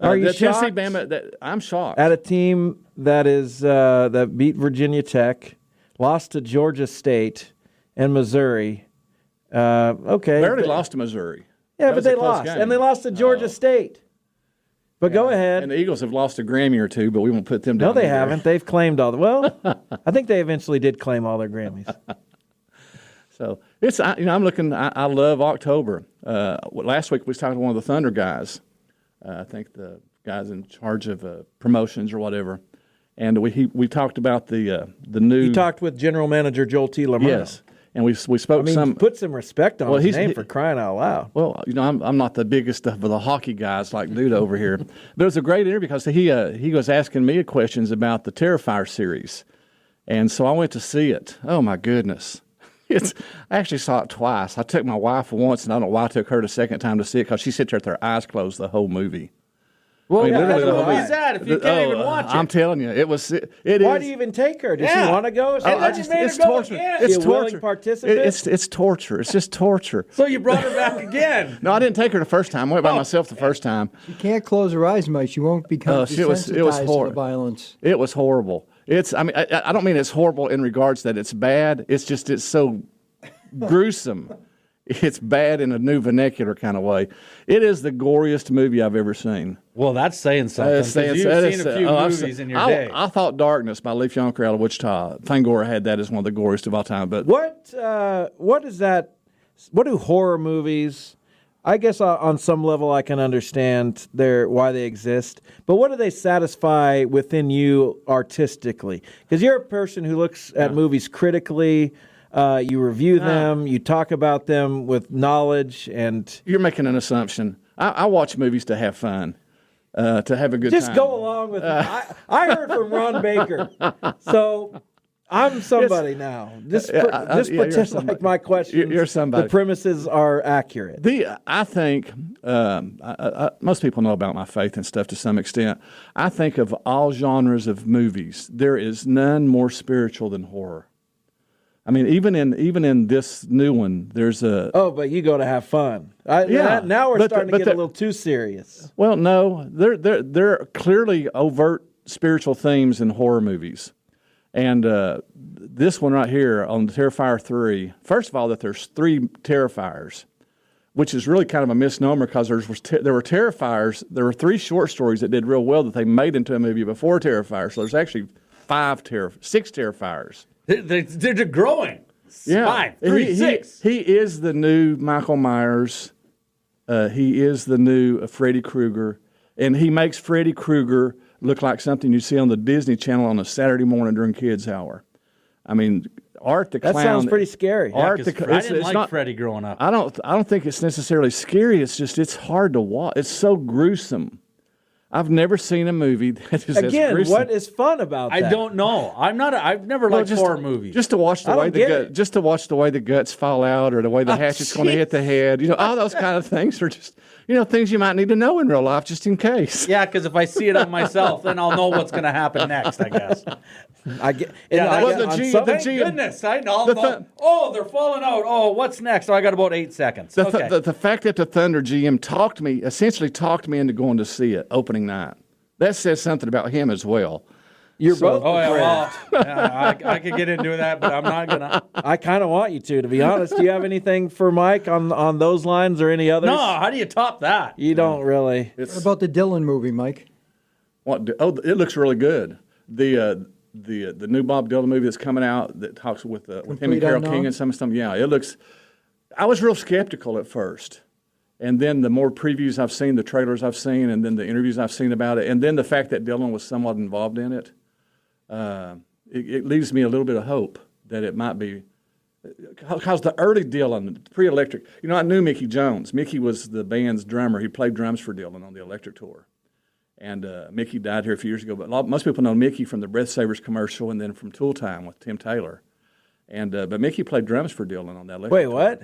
Are you shocked? Tennessee, Bama, I'm shocked. At a team that that beat Virginia Tech, lost to Georgia State, and Missouri. Okay. Barely lost to Missouri. Yeah, but they lost. Game. And they lost to Georgia State. But go ahead. And the Eagles have lost a Grammy or two, but we won't put them down. No, they haven't. They've claimed all the... Well, I think they eventually did claim all their Grammys. So I'm looking. I love October. Last week we was talking to one of the Thunder guys. I think the guys in charge of promotions or whatever, and we talked about the new. You talked with General Manager Joel T. Lamar. Yes, and we spoke some. Put some respect on his name for crying out loud. Well, I'm not the biggest of the hockey guys like Duda over here, but it was a great interview because he was asking me questions about the Terrifier series, and so I went to see it. Oh my goodness. I actually saw it twice. I took my wife once, and I don't know why I took her the second time to see it because she sat there with her eyes closed the whole movie. Well, what movie is that if you can't even watch it? I'm telling you, it was. Why do you even take her? Does she want to go? It's torture. It's torture. Participant? It's torture. It's just torture. So you brought her back again? No, I didn't take her the first time. I went by myself the first time. She can't close her eyes much. She won't become desensitized to the violence. It was horrible. I don't mean it's horrible in regards that it's bad. It's just it's so gruesome. It's bad in a new vernacular kind of way. It is the goriest movie I've ever seen. Well, that's saying something. You've seen a few movies in your day. I thought Darkness by Leif Jonker out of Wichita. Fangora had that as one of the goriest of all time. But what is that? What do horror movies? I guess on some level I can understand why they exist, but what do they satisfy within you artistically? Because you're a person who looks at movies critically. You review them, you talk about them with knowledge, and you're making an assumption. I watch movies to have fun, to have a good time. Just go along with it. I heard from Ron Baker, so I'm somebody now. Just pretend like my questions. You're somebody. The premises are accurate. I think most people know about my faith and stuff to some extent. I think of all genres of movies, there is none more spiritual than horror. I mean, even in this new one, there's a... Oh, but you go to have fun. Now we're starting to get a little too serious. Well, no. There are clearly overt spiritual themes in horror movies. And this one right here on Terrifier 3, first of all, that there's 3 Terrifiers, which is really kind of a misnomer because there were Terrifiers. There were 3 short stories that did real well that they made into a movie before Terrifier. So there's actually 6 Terrifiers. They're growing. Yeah. 5, 3, 6. He is the new Michael Myers. He is the new Freddy Krueger. And he makes Freddy Krueger look like something you see on the Disney Channel on a Saturday morning during kids' hour. I mean, Art the Clown. That sounds pretty scary. I didn't like Freddy growing up. I don't think it's necessarily scary. It's just it's hard to watch. It's so gruesome. I've never seen a movie that is as gruesome. What is fun about that? I don't know. I've never liked horror movies. Just to watch the way the guts fall out, or the way the hatchet's going to hit the head. All those kind of things are just things you might need to know in real life, just in case. Yeah, because if I see it on myself, then I'll know what's going to happen next. I guess. Thank goodness. I know. They're falling out. Oh, what's next? I got about 8 seconds. The fact that the Thunder GM essentially talked me into going to see it opening night. That says something about him as well. You're both. Oh, yeah, well, I could get into that, but I'm not gonna. I kind of want you to be honest. Do you have anything for Mike on those lines or any others? No. How do you top that? You don't really. What about the Dylan movie, Mike? What? Oh, it looks really good. The new Bob Dylan movie that's coming out that talks with him and Carole King and some stuff. Yeah, it looks. I was real skeptical at first, and then the more previews I've seen, the trailers I've seen, and then the interviews I've seen about it, and then the fact that Dylan was somewhat involved in it. It leaves me a little bit of hope that it might be, because the early Dylan, pre-Electric, I knew Mickey Jones. Mickey was the band's drummer. He played drums for Dylan on the Electric tour. And Mickey died here a few years ago, but most people know Mickey from the Breath Savers commercial and then from Tool Time with Tim Taylor. And but Mickey played drums for Dylan on that Electric tour. What?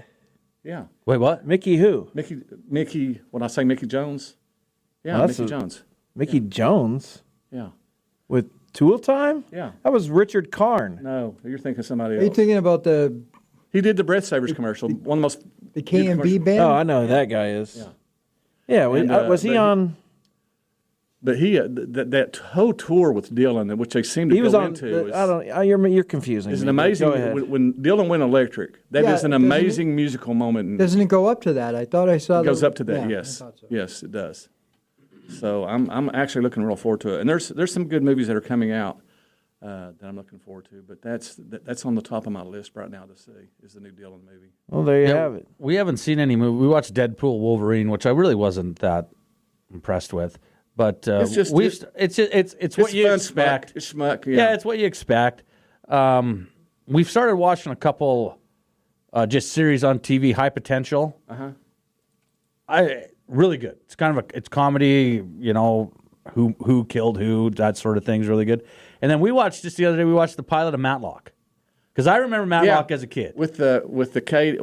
Yeah. Wait, what? Mickey who? Mickey, when I say Mickey Jones? Yeah, Mickey Jones. Mickey Jones? Yeah. With Tool Time? Yeah. That was Richard Karn. No, you're thinking of somebody else. Are you thinking about He did the Breath Savers commercial, one of the most... The K&B band? Oh, I know who that guy is. Yeah. Yeah, was he on... But he that whole tour with Dylan, which they seem to go into... You're confusing me. It's an amazing... When Dylan went electric, that is an amazing musical moment. Doesn't it go up to that? I thought I saw... It goes up to that, yes. So. Yes, it does. So I'm actually looking real forward to it. And there's some good movies that are coming out. that I'm looking forward to. But that's on the top of my list right now to see is the new Dylan movie. Well, there you have it. We haven't seen any movie. We watched Deadpool Wolverine, which I really wasn't that impressed with. But it's what you expect. It's schmuck. Yeah, it's what you expect. We've started watching a couple just series on TV. High Potential. Really good. It's kind of it's comedy. Who killed who, that sort of thing's really good. And then we watched just the other day. We watched the pilot of Matlock. Because I remember Matlock as a kid. With the Kate,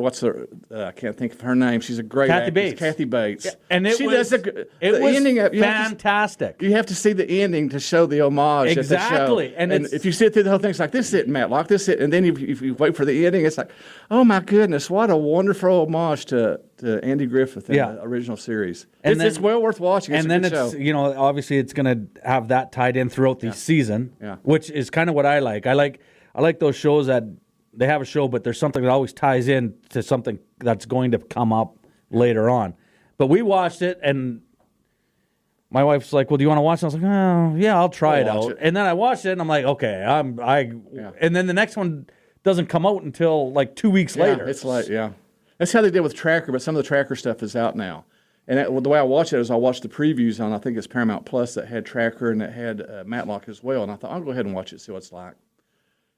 I can't think of her name. She's a great Kathy actress. Bates. Kathy Bates. Yeah, and it was fantastic. You have to see the ending to show the homage. Exactly. At the show. And if you sit through the whole thing, it's like, this is it, Matlock, this is it. And then if you wait for the ending, it's like, oh my goodness, what a wonderful homage to Andy Griffith in the original series. And it's well worth watching. It's a good show. Obviously it's going to have that tied in throughout the season, which is kind of what I like. I like those shows that they have a show, but there's something that always ties in to something that's going to come up later on. But we watched it, and my wife's like, well, do you want to watch it? I was like, oh, yeah, I'll try it out. And then I watched it, and I'm like, okay, and then the next one doesn't come out until like 2 weeks later. It's like, that's how they did with Tracker, but some of the Tracker stuff is out now. And the way I watched it is I watched the previews on, I think it's Paramount Plus, that had Tracker and that had Matlock as well. And I thought, I'll go ahead and watch it, see what it's like.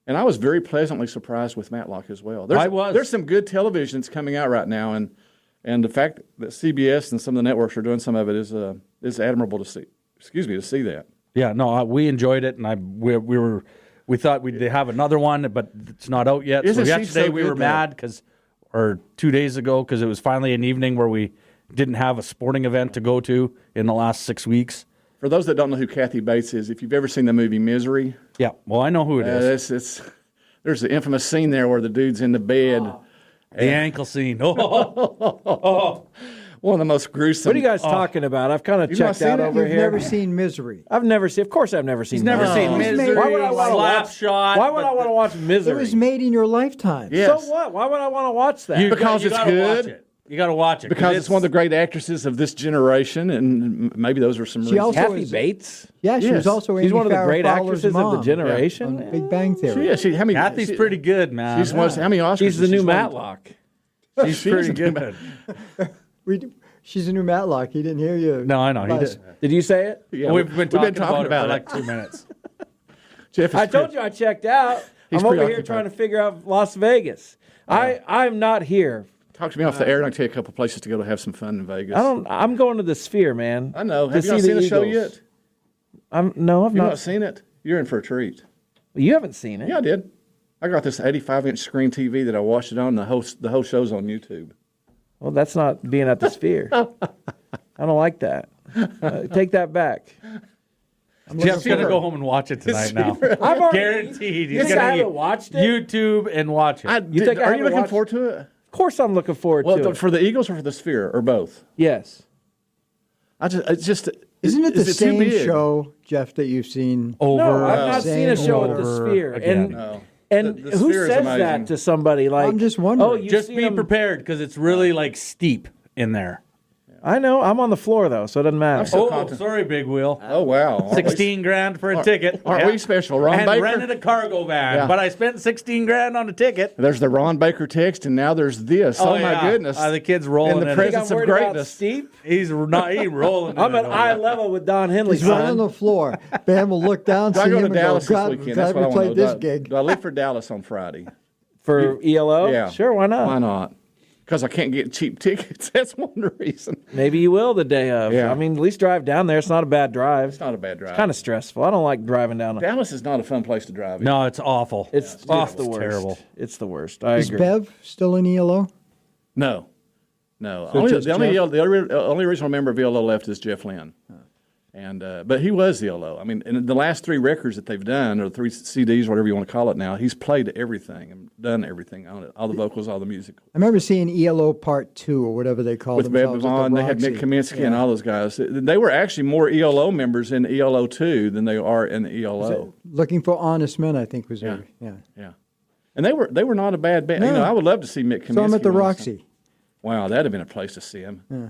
And I was very pleasantly surprised with Matlock as well. There's some good television that's coming out right now, and the fact that CBS and some of the networks are doing some of it is admirable to see. To see that. Yeah, no, we enjoyed it, and we thought we'd have another one, but it's not out yet. So yesterday we were mad or 2 days ago, because it was finally an evening where we didn't have a sporting event to go to in the last 6 weeks. For those that don't know who Kathy Bates is, if you've ever seen the movie Misery. Yeah, well, I know who it is. There's the infamous scene there where the dude's in the bed. The ankle scene. One of the most gruesome. What are you guys talking about? I've kind of checked out over here. You've never seen Misery. Of course I've never seen Misery. He's never seen Misery. Why would I want to watch Slapshot? Why would I want to watch Misery? It was made in your lifetime. Yes. So what? Why would I want to watch that? Because it's good. You got to watch it. Because it's one of the great actresses of this generation, and maybe those are some reasons. Kathy Bates? Yeah, she was also She's Amy one of the great Farrah actresses Fowler's of the generation. on Big Bang Theory. Kathy's pretty good, man. How many Oscars? She's the new Matlock. She's pretty good. She's a new Matlock. He didn't hear you. No, I know. He did. Did you say it? Yeah, we've been talking about it for it. like 2 minutes. I told you I checked out. I'm over here trying to figure out Las Vegas. I'm not here. Talk to me off the air, and I'll tell you a couple places to go to have some fun in Vegas. I'm going to the Sphere, man. I know. Have you not seen the show yet? No, I've not. You've not seen it? You're in for a treat. Well, you haven't seen it. Yeah, I did. I got this 85-inch screen TV that I watched it on. The whole show's on YouTube. Well, that's not being at the Sphere. I don't like that. Take that back. Jeff's going to go home and watch it tonight now. I've already guaranteed. He's going to watched it? YouTube and watch it. Are you looking forward to it? Of course I'm looking forward to it. For the Eagles or for the Sphere, or both? Yes. Isn't it the same show, Jeff, that you've seen over? No, I've not seen a show at the Sphere. Again. And the who Sphere is says amazing. that to somebody? Like, I'm just wondering. Oh, just be prepared, because it's really like steep in there. I know. I'm on the floor, though, so it doesn't matter. Sorry, Big Wheel. Oh, wow. $16,000 for a ticket. Aren't we special? Ron and Baker? Rented a cargo van, but I spent $16,000 on a ticket. There's the Ron Baker text, and now there's this. Oh my goodness. The kid's rolling in the presence of greatness. Steep? He's rolling. I'm at eye level with Don Henley. He's right on the floor. Bam will look down, see I go him, to Dallas and go, this weekend. glad That's what we I want to played know. this gig. Do I leave for Dallas on Friday? For ELO? Yeah. Sure, why not? Why not? Because I can't get cheap tickets. That's one reason. Maybe you will the day of. Yeah. I mean, at least drive down there. It's not a bad drive. It's not a bad drive. It's kind of stressful. I don't like driving down. Dallas is not a fun place to drive in. No, it's awful. It's the worst. Terrible. It's the worst. I Is agree. Bev still in ELO? No. So the only original member of ELO left is Jeff Lynne. But he was ELO. I mean, in the last 3 records that they've done, or 3 CDs, whatever you want to call it now, he's played everything and done everything on it, all the vocals, all the music. I remember seeing ELO Part 2, or whatever they called With Bev themselves. Vaughn, they had Nick Kaminsky and all those guys. They were actually more ELO members in ELO 2 than they are in the ELO. Looking for Honest Men, I think was there. Yeah. And they were not a bad band. No. I would love to see Mick Kaminsky. Saw him at the Roxy. Wow, that'd have been a place to see him. Yeah.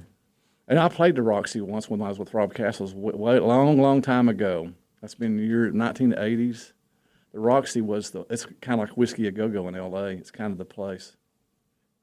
And I played the Roxy once when I was with Rob Castles, long time ago. That's been the year 1980s. the Roxy it's kind of like Whiskey A Go-Go in L.A. It's kind of the place.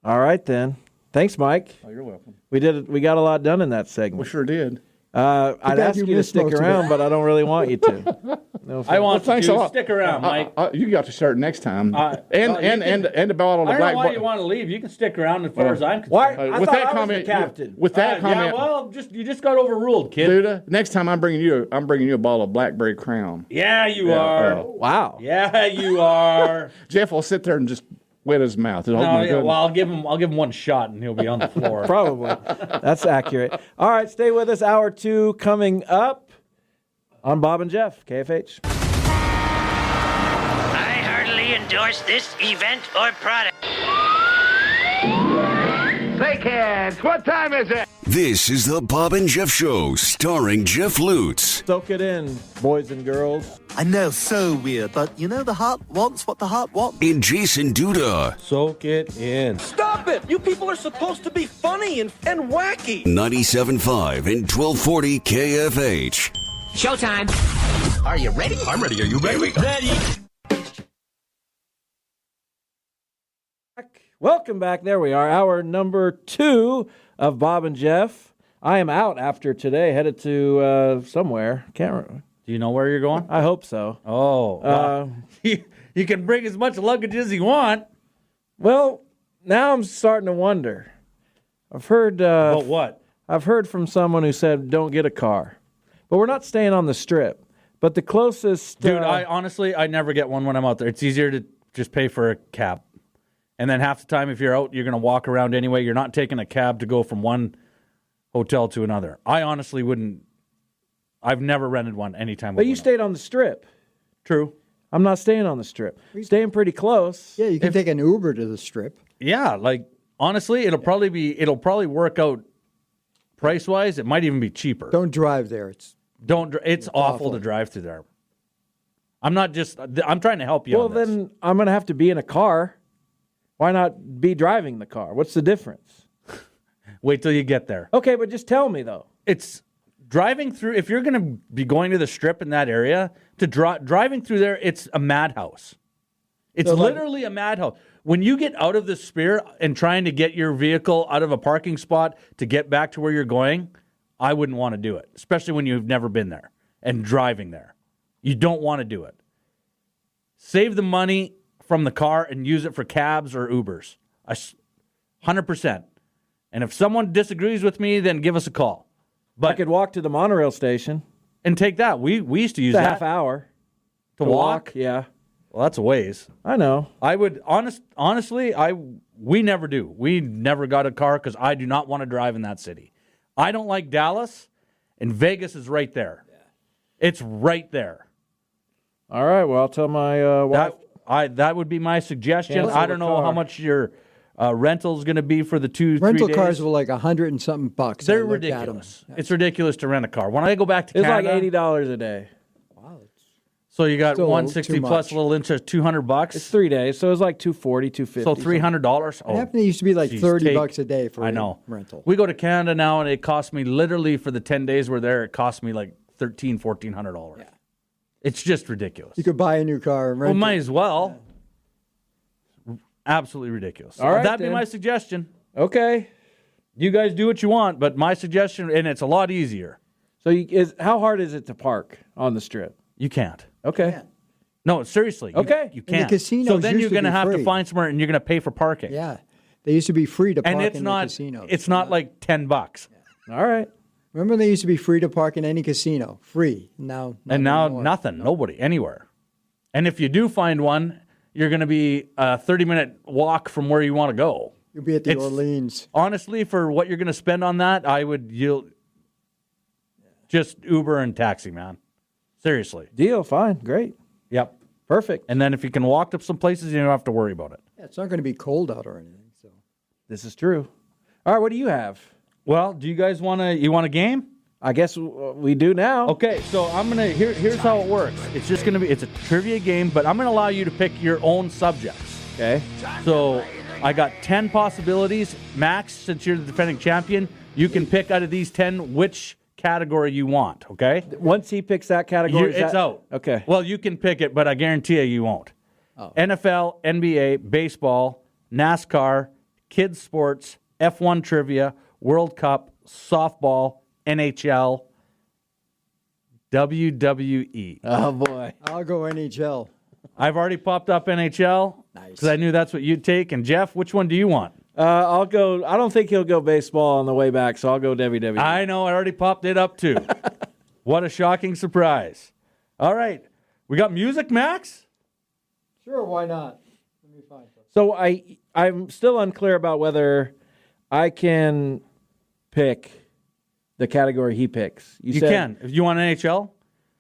All right, then. Thanks, Mike. Oh, you're welcome. We got a lot done in that segment. We sure did. I'd ask you to stick around, but I don't really want you to. No, I want you to stick around, Mike. You got to start next time. And a bottle of black. I don't know why you want to leave. You can stick around as far as I'm concerned. I thought I was the captain. With that comment, well, you just got overruled, kid. Duda, next time I'm bringing you a bottle of Blackberry Crown. Yeah, you are. Wow. Yeah, you are. Jeff will sit there and just wet his mouth. I'll give him one shot and he'll be on the floor. Probably. That's accurate. All right, stay with us. Hour 2 coming up on Bob and Jeff, KFH. I heartily endorse this event or product. Say, kids, what time is it? This is the Bob and Jeff Show, starring Jeff Lutz. Soak it in, boys and girls. I know, so weird, but you know the heart wants what the heart wants. And Jason Duda. Soak it in. Stop it! You people are supposed to be funny and wacky. 97.5 and 1240 KFH. Showtime. Are you ready? I'm ready. Are you ready? Ready. Welcome back. There we are. Hour number 2 of Bob and Jeff. I am out after today, headed to somewhere. Can't remember. Do you know where you're going? I hope so. Oh. You can bring as much luggage as you want. Well, now I'm starting to wonder. I've heard... About what? I've heard from someone who said, don't get a car. But we're not staying on the Strip. But the closest... Dude, I never get one when I'm out there. It's easier to just pay for a cab. And then half the time, if you're out, you're going to walk around anyway. You're not taking a cab to go from one hotel to another. I honestly wouldn't. I've never rented one anytime. But you stayed on the Strip. True. I'm not staying on the Strip. Staying pretty close. Yeah, you can take an Uber to the Strip. Yeah, like honestly, it'll probably work out price wise. It might even be cheaper. Don't drive there. It's awful to drive through there. I'm trying to help you. Well, then I'm going to have to be in a car. Why not be driving the car? What's the difference? Wait till you get there. Okay, but just tell me, though. It's driving through, if you're going to be going to the Strip in that area, driving through there, it's a madhouse. It's literally a madhouse. When you get out of the Sphere and trying to get your vehicle out of a parking spot to get back to where you're going, I wouldn't want to do it, especially when you've never been there and driving there. You don't want to do it. Save the money from the car and use it for cabs or Ubers. 100%. And if someone disagrees with me, then give us a call. But I could walk to the monorail station and take that. We used to use that. Half hour to walk. Yeah. Well, that's a ways. I know. I would honestly. We never do. We never got a car because I do not want to drive in that city. I don't like Dallas, and Vegas is right there. Yeah. It's right there. All right. Well, I'll tell my wife. That would be my suggestion. I don't know how much your rental is going to be for the 2-3 days. Rental cars were like $100 and something bucks. They're ridiculous. It's ridiculous to rent a car. When I go back to Canada, it's like $80 a day. Wow. So you got 160 plus a little interest, $200. It's 3 days, so it's like $240, $250. So $300. Oh, it used to be like $30 a day for rental. We go to Canada now, and it costs me literally for the 10 days we're there. It costs me like $1,400. Yeah. It's just ridiculous. You could buy a new car and rent it. Might as well. Yeah. Absolutely ridiculous. All right, that'd be my suggestion. Okay. You guys do what you want, but my suggestion, and it's a lot easier. So how hard is it to park on the Strip? You can't. Okay. Yeah. No, seriously. Okay. You can't. The casinos so then you're going to have to find somewhere, and you're going to pay for parking. Yeah. They used to be free to park and in the casinos. It's not like $10. Yeah. All right. Remember they used to be free to park in any casino. Free. Now nothing. No. Nobody. Anywhere. And if you do find one, you're going to be a 30-minute walk from where you want to go. You'll be at the Orleans. Honestly, for what you're going to spend on that, I would just Uber and taxi, man. Seriously. Deal. Fine. Great. Yep. Perfect. And then if you can walk to some places, you don't have to worry about it. Yeah, it's not going to be cold out or anything. So this is true. All right. What do you have? Well, do you guys want a game? I guess we do now. Okay, so here's how it works. It's just gonna be it's a trivia game, but I'm gonna allow you to pick your own subjects. Okay. So I got 10 possibilities. Max, since you're the defending champion, you can pick out of these 10 which category you want, okay? Once he picks that category, it's out. Okay. Well, you can pick it, but I guarantee you won't. Oh. NFL, NBA, baseball, NASCAR, kids sports, F1 trivia, World Cup, softball, NHL, WWE. Oh, boy. I'll go NHL. I've already popped up NHL because I knew that's what you'd take. And, Jeff, which one do you want? I'll go. I don't think he'll go baseball on the way back, so I'll go WWE. I know. I already popped it up, too. What a shocking surprise. All right. We got music, Max? Sure, why not? Let me find something. So I'm still unclear about whether I can pick the category he picks. You can. If you want NHL?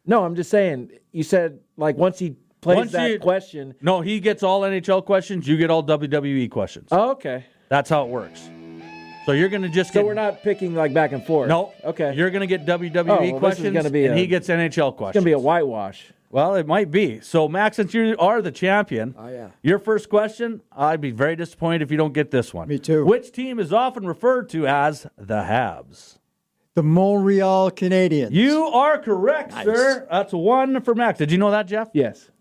No, I'm just saying. You said, like, once he plays question. No, he gets all NHL questions. You get all WWE questions. Oh, okay. That's how it works. So you're going to just So we're not picking, like, back and forth? No. Okay. You're going to get WWE questions, and he gets NHL questions. It's going to be a whitewash. Well, it might be. So, Max, since you are the champion, your first question, I'd be very disappointed if you don't get this one. Me too. Which team is often referred to as the Habs? The Montreal Canadiens. You are correct, sir. That's one for Max. Did you know that, Jeff? Yes.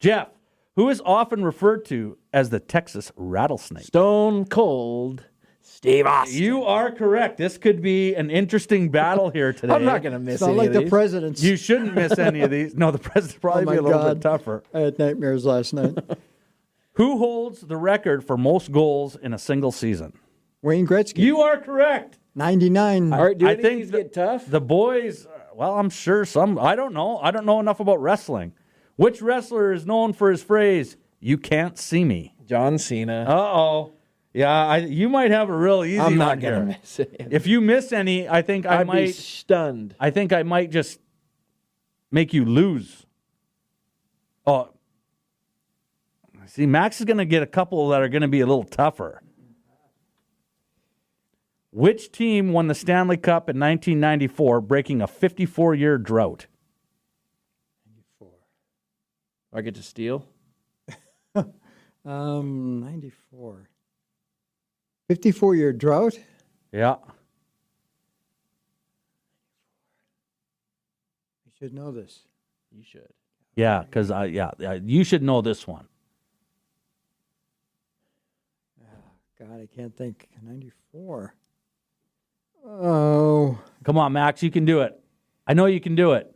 Jeff, who is often referred to as the Texas Rattlesnake? Stone Cold Steve Austin. You are correct. This could be an interesting battle here today. I'm not going to miss Sound any like of the these. presidents. You shouldn't miss any of these. No, the president's probably be a little bit tougher. I had nightmares last night. Who holds the record for most goals in a single season? Wayne Gretzky. You are correct. 99. All right, do I any of think these get tough? The boys, well, I'm sure some. I don't know. I don't know enough about wrestling. Which wrestler is known for his phrase, "You can't see me"? John Cena. Uh-oh. Yeah, you might have a real easy I'm one not here. going to miss it. If you miss any, I think I'd might be stunned. I think I might just make you lose. Oh. See, Max is going to get a couple that are going to be a little tougher. Which team won the Stanley Cup in 1994, breaking a 54-year drought? 94. I get to steal? 94. 54-year drought? Yeah. I should know this. You should. Yeah, because you should know this one. God, I can't think. 94. Oh. Come on, Max, you can do it. I know you can do it.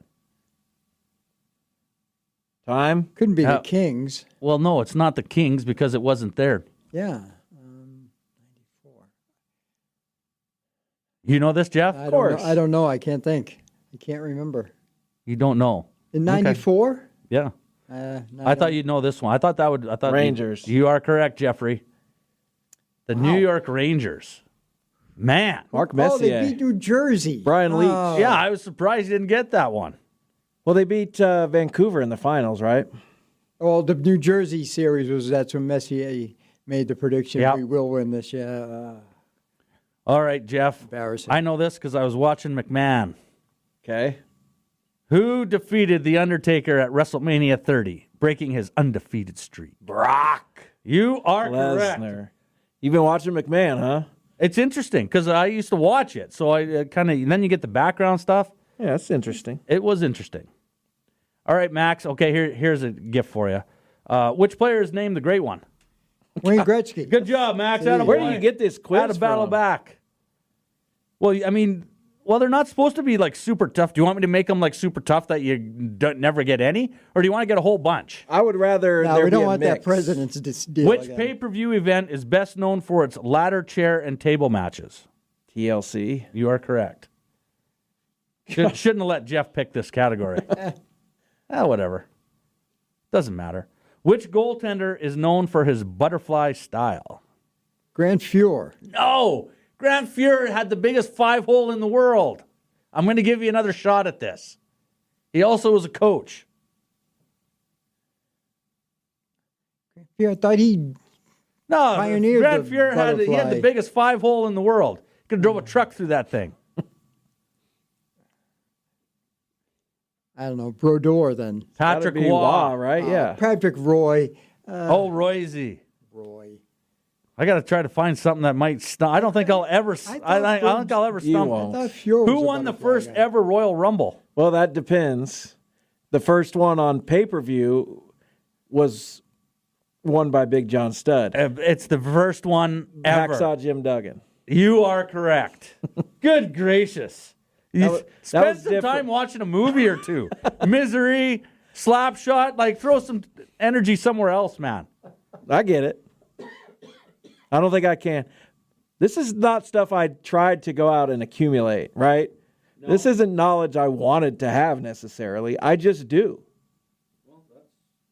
Time? Couldn't be the Kings. Well, no, it's not the Kings because it wasn't there. Yeah. 94. You know this, Jeff? Of course. I don't know. I can't think. I can't remember. You don't know. In 94? Okay. Yeah. No, I thought you'd know this one. I thought Rangers. You are correct, Jeffrey. The New York Rangers. Man. Mark Messier. Oh, they beat New Jersey. Brian Leach. Yeah, I was surprised you didn't get that one. Well, they beat Vancouver in the finals, right? Well, the New Jersey series that's when Messier made the prediction we will win this year. All right, Jeff. Embarrassing. I know this because I was watching McMahon. Okay. Who defeated The Undertaker at WrestleMania 30, breaking his undefeated streak? Brock. You are correct. Lesnar. You've been watching McMahon, huh? It's interesting because I used to watch it, so I kind of then you get the background stuff. Yeah, that's interesting. It was interesting. All right, Max. Okay, here's a gift for you. Which player is named the Great One? Wayne Gretzky. Good job, Max. Where do you get this quiz Out of battle from? back. Well, I mean, they're not supposed to be like super tough. Do you want me to make them like super tough that you never get any, or do you want to get a whole bunch? I would rather. No, we don't want that president's deal. Which again. pay-per-view event is best known for its ladder, chair, and table matches? TLC. You are correct. Shouldn't have let Jeff pick this category. Whatever. Doesn't matter. Which goaltender is known for his butterfly style? Grand Fuhr. No! Grant Fuhr had the biggest 5-hole in the world. I'm going to give you another shot at this. He also was a coach. Yeah, I thought he pioneered Grant the Fuhr had butterfly. the biggest 5-hole in the world. Could have drove a truck through that thing. I don't know, Brodeur then. Patrick Waugh, Waugh, right? Yeah. Patrick Roy. Royzy. Roy. I got to try to find something that might stump. I don't think I'll ever. I don't think I'll ever stump. Who won the first ever Royal Rumble? Well, that depends. The first one on pay-per-view was won by Big John Studd. It's the first one ever. Hacksaw Jim Duggan. You are correct. Good gracious. Spend some different. time watching a movie or two. Misery, Slapshot, like throw some energy somewhere else, man. I get it. I don't think I can. This is not stuff I tried to go out and accumulate, right? No. This isn't knowledge I wanted to have necessarily. I just do. Well, that's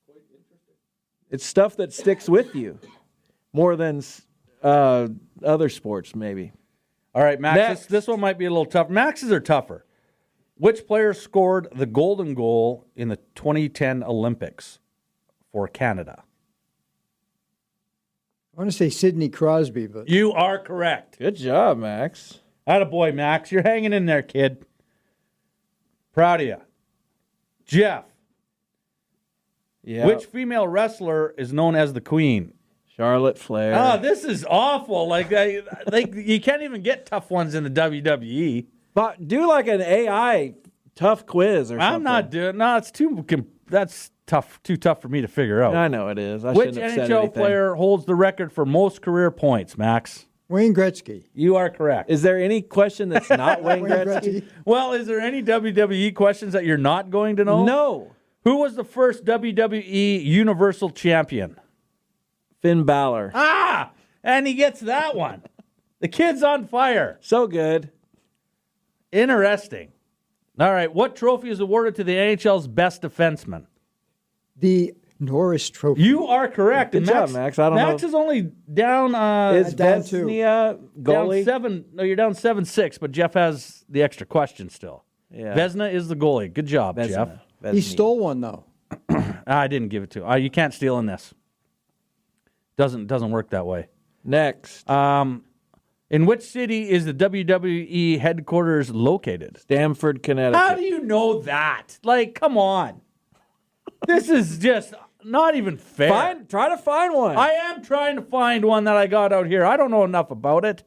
quite interesting. It's stuff that sticks with you more than other sports, maybe. All right, Max, this one might be a little tough. Max's are tougher. Which player scored the golden goal in the 2010 Olympics for Canada? I want to say Sidney Crosby, but you are correct. Good job, Max. Attaboy, Max. You're hanging in there, kid. Proud of you. Jeff. Yeah. Which female wrestler is known as the Queen? Charlotte Flair. Oh, this is awful. Like you can't even get tough ones in the WWE. But do like an AI tough quiz or something. I'm not doing. No, that's tough. Too tough for me to figure out. I know it is. Which NHL player holds the record for most career points, Max? Wayne Gretzky. You are correct. Is there any question that's not Wayne Gretzky? Well, is there any WWE questions that you're not going to know? No. Who was the first WWE Universal Champion? Finn Balor. Ah! And he gets that one. The kid's on fire. So good. Interesting. All right. What trophy is awarded to the NHL's best defenseman? The Norris Trophy. You are correct. Good job, Max. I don't know. Max is only down. Is Vezina goalie? Down 7. No, you're down 7-6, but Jeff has the extra question still. Yeah. Vezina is the goalie. Good job, Jeff. He stole one, though. I didn't give it to him. You can't steal in this. Doesn't work that way. Next. In which city is the WWE headquarters located? Stamford, Connecticut. How do you know that? Like, come on. This is just not even fair. Try to find one. I am trying to find one that I got out here. I don't know enough about it.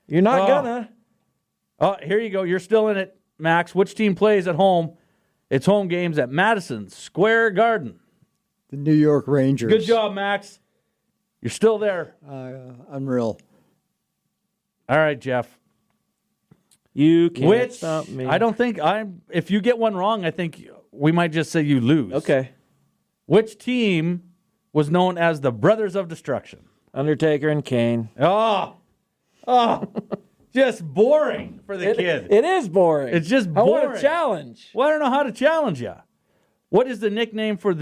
You're not gonna. Oh, here you go. You're still in it, Max. Which team plays at home? Its home games at Madison Square Garden. The New York Rangers. Good job, Max. You're still there. Unreal. All right, Jeff. You can't stop me. I don't think if you get one wrong, I think we might just say you lose. Okay. Which team was known as the Brothers of Destruction? Undertaker and Kane. Oh, just boring for the kid. It is boring. It's just boring. I want a challenge. Well, I don't know how to challenge you. What is the nickname for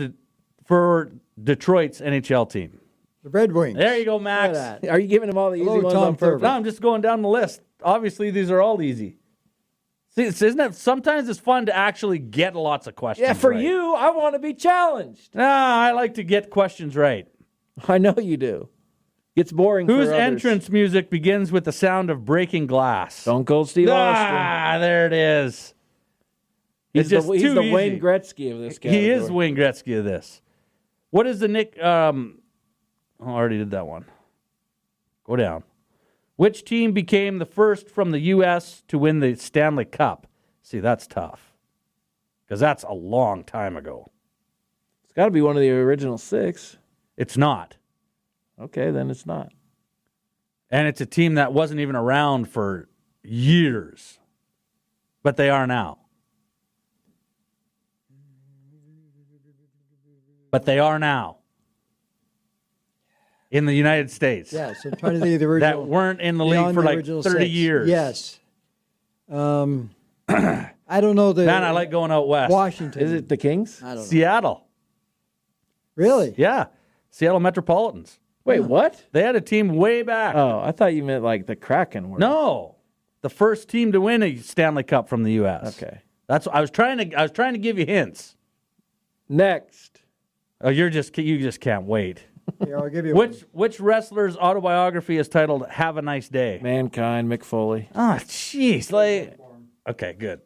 Detroit's NHL team? The Red Wings. There you go, Max. Are you giving them all the easy ones on purpose? No, I'm just going down the list. Obviously, these are all easy. See, isn't it? Sometimes it's fun to actually get lots of questions. Yeah, for right. you, I want to be challenged. I like to get questions right. I know you do. It's boring. Whose for others. entrance music begins with the sound of breaking glass? Stone Cold Steve Austin. There it is. He's the easy. Wayne Gretzky of this category. He is Wayne Gretzky of this. What is the nick? I already did that one. Go down. Which team became the first from the U.S. to win the Stanley Cup? See, that's tough. Because that's a long time ago. It's got to be one of the original 6. It's not. Okay, then it's not. And it's a team that wasn't even around for years. But they are now. In the United States. Yes, I'm trying to think of the original. That weren't in the league for like 30 years. Yes. I don't know the. Man, I like going out west. Washington. Is it the Kings? I don't know. Seattle. Really? Yeah. Seattle Metropolitans. Wait, what? They had a team way back. Oh, I thought you meant like the Kraken were. No. The first team to win a Stanley Cup from the US. Okay. That's what I was trying to give you hints. Next. Oh, you just can't wait. Here, I'll give you Which wrestler's autobiography is titled "Have a Nice Day"? Mankind, Mick Foley. Oh, jeez. Okay, good.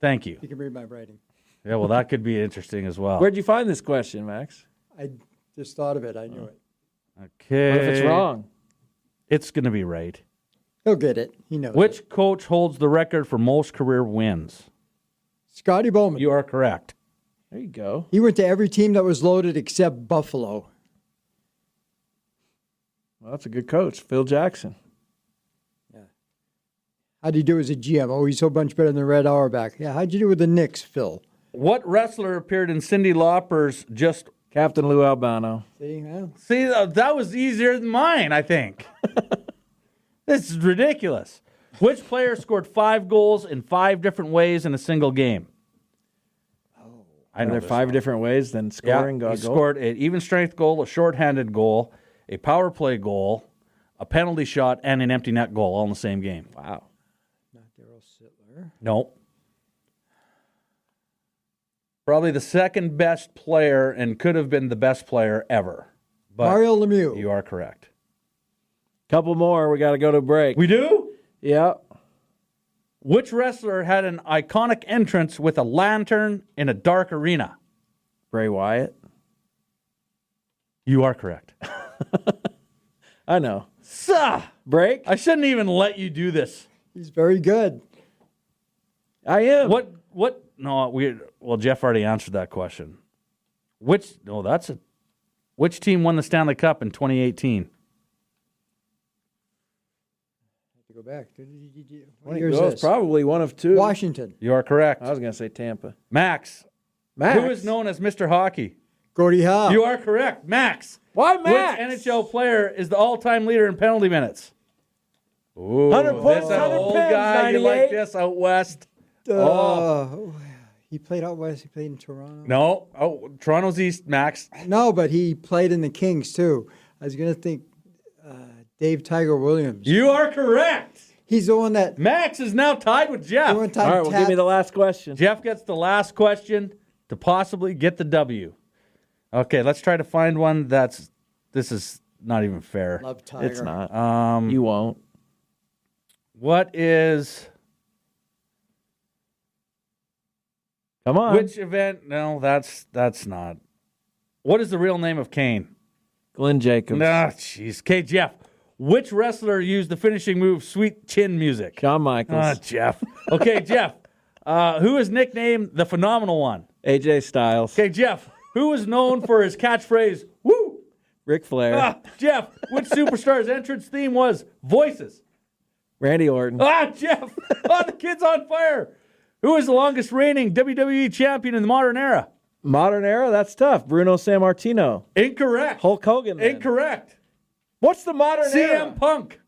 Thank you. You can read my writing. Yeah, well, that could be interesting as well. Where'd you find this question, Max? I just thought of it. I knew it. Okay. What if it's wrong? It's going to be right. He'll get it. He knows. Which coach holds the record for most career wins? Scotty Bowman. You are correct. There you go. He went to every team that was loaded except Buffalo. Well, that's a good coach, Phil Jackson. Yeah. How'd you do as a GM? Oh, he's so much better than Red Auerbach. Yeah, how'd you do with the Knicks, Phil? What wrestler appeared in Cyndi Lauper's Just... Captain Lou Albano. See, that was easier than mine, I think. This is ridiculous. Which player scored 5 goals in 5 different ways in a single game? Are there 5 different ways than scoring a goal? He scored an even strength goal, a shorthanded goal, a power play goal, a penalty shot, and an empty net goal all in the same game. Wow. Not Darryl Sittler. No. Probably the second best player and could have been the best player ever. But Mario Lemieux. You are correct. Couple more. We got to go to break. We do? Yeah. Which wrestler had an iconic entrance with a lantern in a dark arena? Bray Wyatt. You are correct. I know. Break? I shouldn't even let you do this. He's very good. I am. What? No, well, Jeff already answered that question. Which team won the Stanley Cup in 2018? Go back. What year is this? Probably one of 2. Washington. You are correct. I was going to say Tampa. Max. Who is known as Mr. Hockey? Gordie Howe. You are correct. Max. Why Max? Which NHL player is the all-time leader in penalty minutes? Ooh, 100 points, this 100 old pins, guy. 98. You like this out west? He played out west. He played in Toronto. No. Oh, Toronto's east, Max. No, but he played in the Kings, too. I was going to think Dave Tiger Williams. You are correct. He's the one that... Max is now tied with Jeff. All right, well, give me the last question. Jeff gets the last question to possibly get the W. Okay, let's try to find one that's... This is not even fair. Love Tiger. It's not. You won't. What is... Come on. Which event? No, that's not. What is the real name of Kane? Glenn Jacobs. Nah, jeez. Okay, Jeff. Which wrestler used the finishing move Sweet Chin Music? Shawn Michaels. Jeff. Okay, Jeff. Who is nicknamed the Phenomenal One? AJ Styles. Okay, Jeff. Who is known for his catchphrase, woo? Ric Flair. Jeff. Which superstar's entrance theme was Voices? Randy Orton. Jeff. The kid's on fire. Who is the longest reigning WWE champion in the modern era? Modern era? That's tough. Bruno Sammartino. Incorrect. Hulk Hogan. Then. Incorrect. What's the modern era? CM Punk.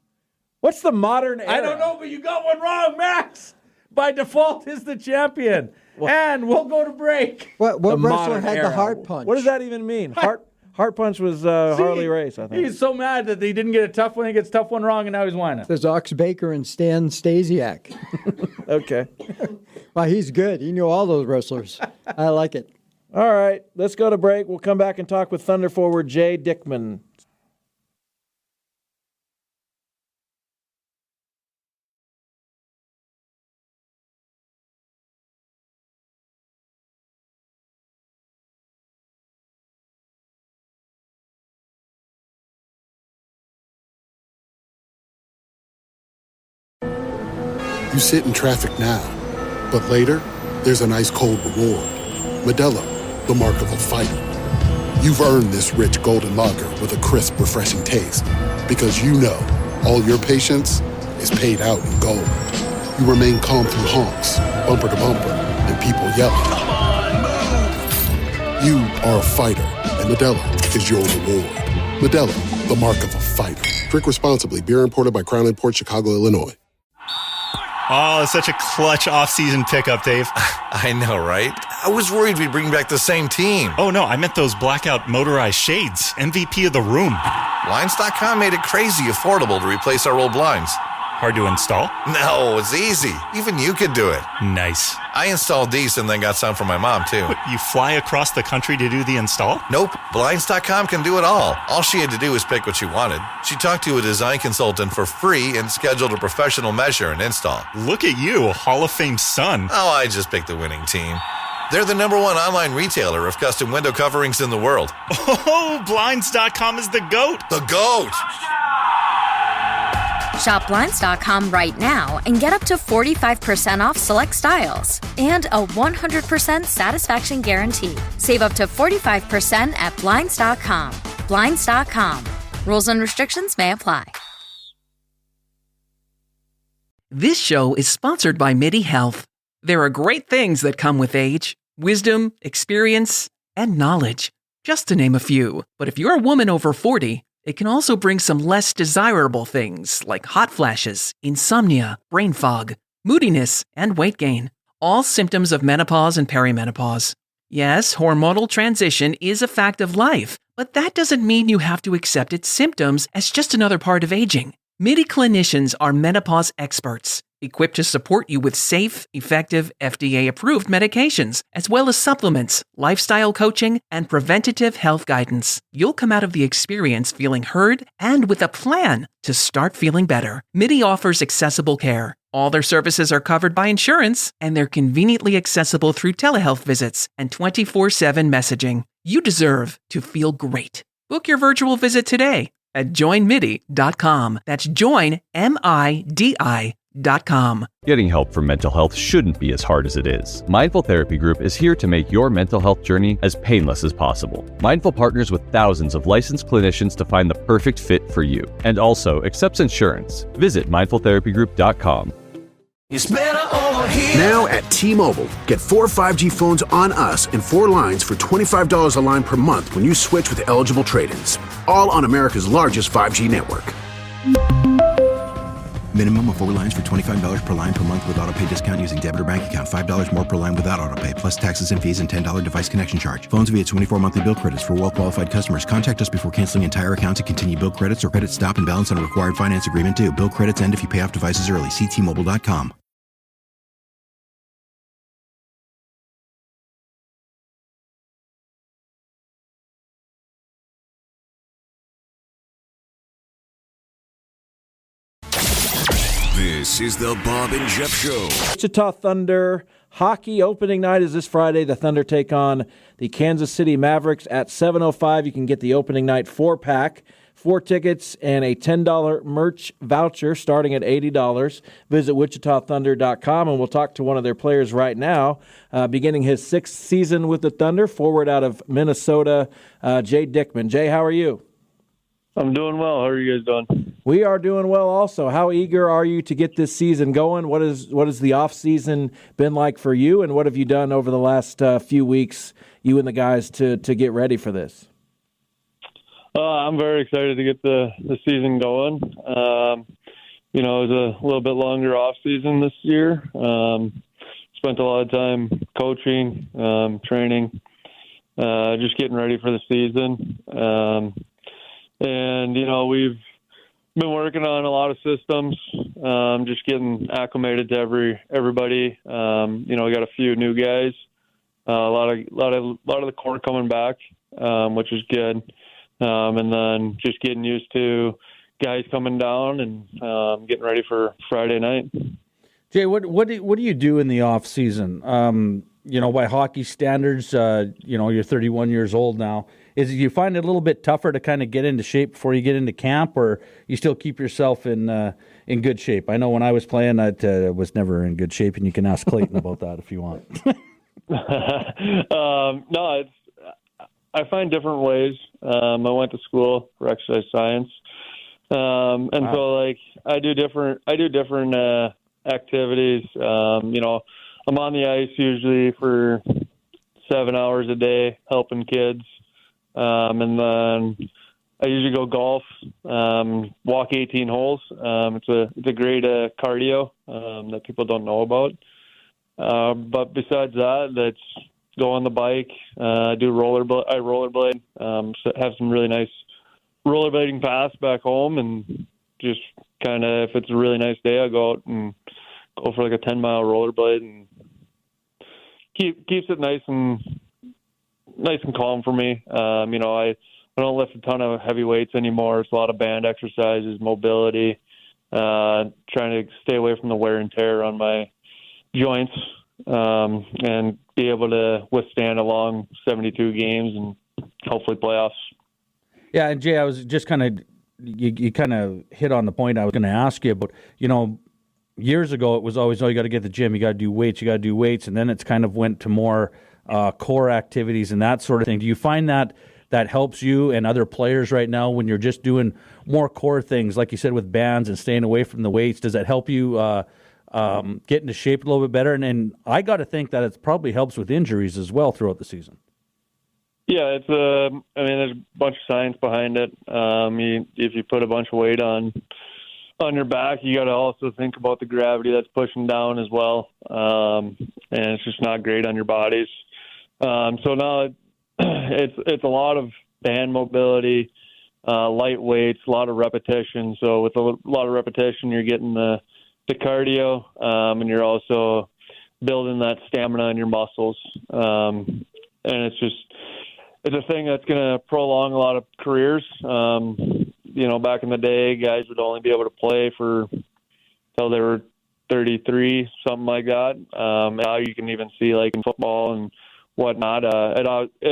What's the modern era? I don't know, but you got one wrong, Max. By default is the champion. And we'll go to break. What wrestler had the heart punch? What does that even mean? Heart punch was Harley Race, I think. He's so mad that he didn't get a tough one. He gets tough one wrong, and now he's whining. There's Ox Baker and Stan Stasiak. Okay. Well, he's good. He knew all those wrestlers. I like it. All right, let's go to break. We'll come back and talk with Thunder forward Jay Dickman. You sit in traffic now, but later, there's an ice-cold reward. Modelo, the mark of a fighter. You've earned this rich golden lager with a crisp, refreshing taste. Because you know, all your patience is paid out in gold. You remain calm through honks, bumper to bumper, and people yelling. Come on, move! You are a fighter, and Modelo is your reward. Modelo, the mark of a fighter. Drink responsibly. Beer imported by Crown Imports, Chicago, Illinois. Oh, it's such a clutch off-season pickup, Dave. I know, right? I was worried we'd bring back the same team. Oh, no, I meant those blackout motorized shades. MVP of the room. Blinds.com made it crazy affordable to replace our old blinds. Hard to install? No, it's easy. Even you could do it. Nice. I installed these and then got some for my mom, too. What, you fly across the country to do the install? Nope. Blinds.com can do it all. All she had to do was pick what she wanted. She talked to a design consultant for free and scheduled a professional measure and install. Look at you, Hall of Fame son. Oh, I just picked the winning team. They're the #1 online retailer of custom window coverings in the world. Oh, Blinds.com is the GOAT. The GOAT! Shop Blinds.com right now and get up to 45% off select styles and a 100% satisfaction guarantee. Save up to 45% at Blinds.com. Blinds.com. Rules and restrictions may apply. This show is sponsored by MIDI Health. There are great things that come with age: wisdom, experience, and knowledge, just to name a few. But if you're a woman over 40, it can also bring some less desirable things like hot flashes, insomnia, brain fog, moodiness, and weight gain, all symptoms of menopause and perimenopause. Yes, hormonal transition is a fact of life, but that doesn't mean you have to accept its symptoms as just another part of aging. MIDI clinicians are menopause experts, equipped to support you with safe, effective, FDA-approved medications, as well as supplements, lifestyle coaching, and preventative health guidance. You'll come out of the experience feeling heard and with a plan to start feeling better. MIDI offers accessible care. All their services are covered by insurance, and they're conveniently accessible through telehealth visits and 24/7 messaging. You deserve to feel great. Book your virtual visit today at joinmidi.com. That's joinmidi.com. Getting help for mental health shouldn't be as hard as it is. Mindful Therapy Group is here to make your mental health journey as painless as possible. Mindful partners with thousands of licensed clinicians to find the perfect fit for you, and also accepts insurance. Visit mindfultherapygroup.com. It's better over here. Now at T-Mobile, get 4 5G phones on us and 4 lines for $25 a line per month when you switch with eligible trade-ins. All on America's largest 5G network. Minimum of 4 lines for $25 per line per month with autopay discount using debit or bank account. $5 more per line without autopay, plus taxes and fees and $10 device connection charge. Phones via 24 monthly bill credits for well-qualified customers. Contact us before canceling entire account to continue bill credits or credit stop and balance on a required finance agreement due. Bill credits end if you pay off devices early. See T-Mobile.com. This is the Bob and Jeff Show. Wichita Thunder hockey opening night is this Friday. The Thunder take on the Kansas City Mavericks at 7:05. You can get the opening night 4-pack, 4 tickets, and a $10 merch voucher starting at $80. Visit WichitaThunder.com, and we'll talk to one of their players right now, beginning his 6th season with the Thunder, forward out of Minnesota, Jay Dickman. Jay, how are you? I'm doing well. How are you guys doing? We are doing well also. How eager are you to get this season going? What has the off season been like for you, and what have you done over the last few weeks, you and the guys, to get ready for this? I'm very excited to get the season going. It was a little bit longer off season this year. Spent a lot of time coaching, training, just getting ready for the season. And we've been working on a lot of systems, just getting acclimated to everybody. We got a few new guys, a lot of the core coming back, which is good. And then just getting used to guys coming down and getting ready for Friday night. Jay, what do you do in the off season? By hockey standards, you're 31 years old now. You find it a little bit tougher to kind of get into shape before you get into camp, or you still keep yourself in good shape? I know when I was playing, I was never in good shape, and you can ask Clayton about that if you want. No, I find different ways. I went to school for exercise science, and wow. So I do different activities. I'm on the ice usually for 7 hours a day helping kids. And then I usually go golf, walk 18 holes. It's a great cardio that people don't know about. But besides that, that's go on the bike, do rollerblade. I rollerblade. Have some really nice rollerblading paths back home, and just kind of, if it's a really nice day, I go out and go for like a 10-mile rollerblade, and keeps it nice and calm for me. I don't lift a ton of heavy weights anymore. It's a lot of band exercises, mobility, trying to stay away from the wear and tear on my joints, and be able to withstand a long 72 games and hopefully playoffs. Yeah, and Jay, I was just kind of you kind of hit on the point I was going to ask you about. Years ago it was always, you got to get to the gym, you got to do weights, and then it's kind of went to more core activities and that sort of thing. Do you find that helps you and other players right now when you're just doing more core things, like you said, with bands and staying away from the weights? Does that help you get into shape a little bit better? And I got to think that it probably helps with injuries as well throughout the season. Yeah, it's there's a bunch of science behind it. If you put a bunch of weight on your back, you got to also think about the gravity that's pushing down as well, and it's just not great on your bodies. So now it's a lot of band mobility, light weights, a lot of repetition. So with a lot of repetition, you're getting the cardio, and you're also building that stamina in your muscles. And it's a thing that's going to prolong a lot of careers. Back in the day, guys would only be able to play till they were 33, something like that. Now you can even see, like in football and whatnot. It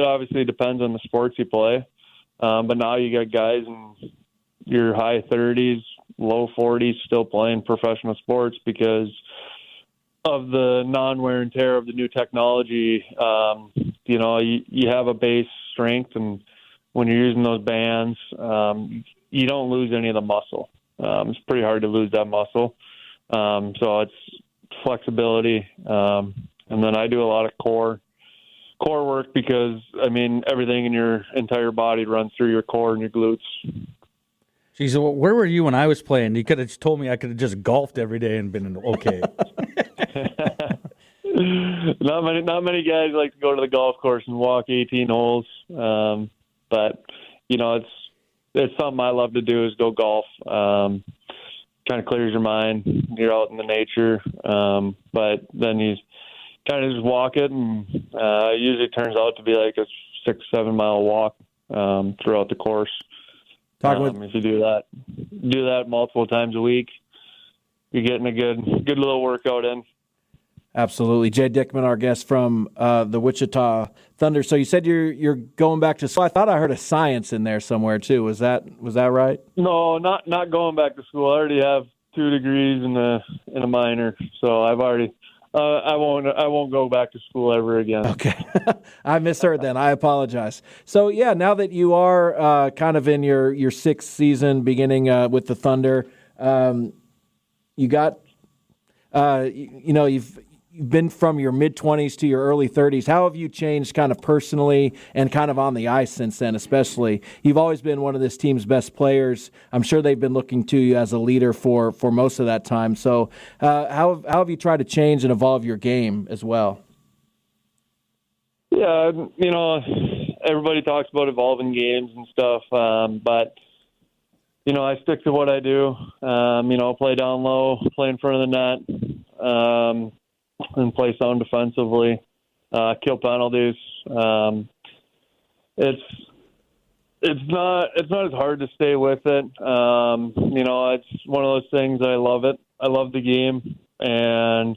obviously depends on the sports you play. But now you got guys in your high 30s, low 40s still playing professional sports because of the non-wear and tear of the new technology. You have a base strength, and when you're using those bands, you don't lose any of the muscle. It's pretty hard to lose that muscle. So it's flexibility. And then I do a lot of core work because, everything in your entire body runs through your core and your glutes. Geez, where were you when I was playing? You could have just told me I could have just golfed every day and been okay. Not many guys like to go to the golf course and walk 18 holes. But it's something I love to do is go golf. Kind of clears your mind. You're out in the nature. But then you kind of just walk it, and it usually turns out to be like a 6-7 mile walk throughout the course. If you do that multiple times a week, you're getting a good little workout in. Absolutely. Jay Dickman, our guest from the Wichita Thunder. So you said you're going back to school. I thought I heard a science in there somewhere too. Was that right? No, not going back to school. I already have 2 degrees in a minor, so I've already. I won't go back to school ever again. Okay, I misheard then. I apologize. So yeah, now that you are kind of in your 6th season, beginning with the Thunder, you got you've been from your mid-20s to your early 30s. How have you changed kind of personally and kind of on the ice since then, especially? You've always been one of this team's best players. I'm sure they've been looking to you as a leader for most of that time. So how have you tried to change and evolve your game as well? Yeah, everybody talks about evolving games and stuff, but I stick to what I do. Play down low, play in front of the net, and play sound defensively, kill penalties. It's not as hard to stay with it. It's one of those things. I love it. I love the game, and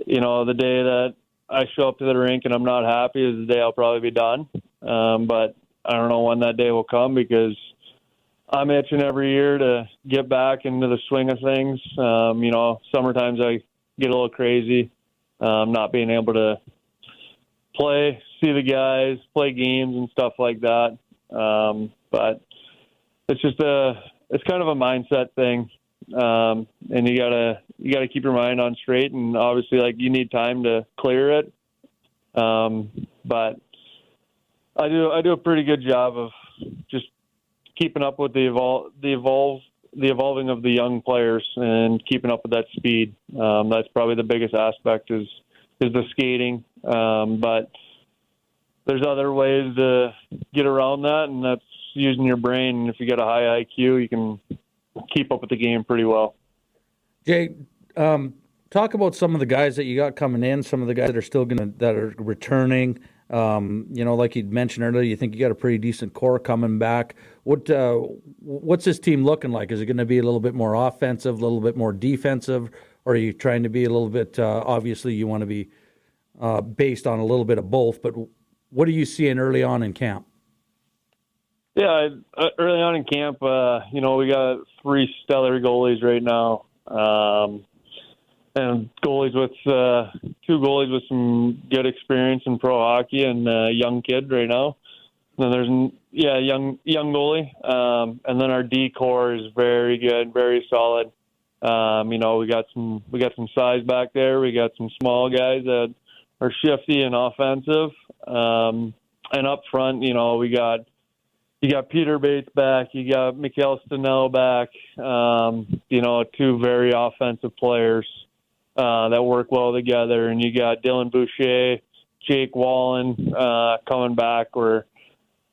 the day that I show up to the rink and I'm not happy is the day I'll probably be done. But I don't know when that day will come because I'm itching every year to get back into the swing of things. Summertimes I get a little crazy. Not being able to play, see the guys, play games and stuff like that. But it's just it's kind of a mindset thing. And you gotta keep your mind on straight, and obviously you need time to clear it. But I do a pretty good job of just keeping up with the evolving of the young players and keeping up with that speed. That's probably the biggest aspect is the skating. But there's other ways to get around that, and that's using your brain. And if you got a high IQ, you can keep up with the game pretty well. Jay, talk about some of the guys that you got coming in, some of the guys that are returning. Like you'd mentioned earlier, you think you got a pretty decent core coming back. What's this team looking like? Is it going to be a little bit more offensive, a little bit more defensive, or are you trying to be a little bit, obviously you want to be based on a little bit of both, but what are you seeing early on in camp? Yeah, early on in camp, we got 3 stellar goalies right now, and goalies with 2 goalies with some good experience in pro hockey, and a young kid right now. And then there's young goalie, and then our D core is very good, very solid. We got some size back there. We got some small guys that are shifty and offensive, and up front, you got Peter Bates back. You got Mikhail Stanell back. 2 very offensive players that work well together. And you got Dylan Boucher, Jake Wallen coming back where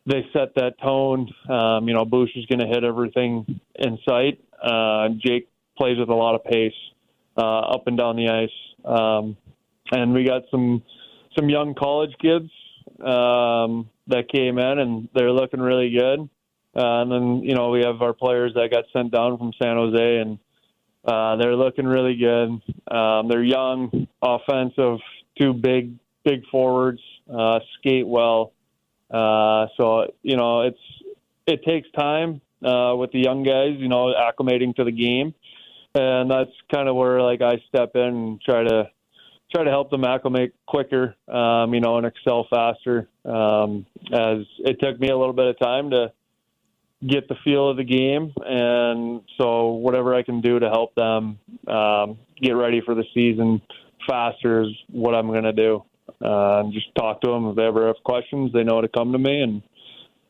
they set that tone. Boucher's going to hit everything in sight. Jake plays with a lot of pace up and down the ice. And we got some young college kids that came in, and they're looking really good. And then, we have our players that got sent down from San Jose, and they're looking really good. They're young, offensive, 2 big forwards, skate well. So, it takes time with the young guys, acclimating to the game. And that's kind of where, I step in and try to help them acclimate quicker, and excel faster. As it took me a little bit of time to get the feel of the game, and so whatever I can do to help them get ready for the season faster is what I'm going to do. Just talk to them if they ever have questions. They know to come to me, and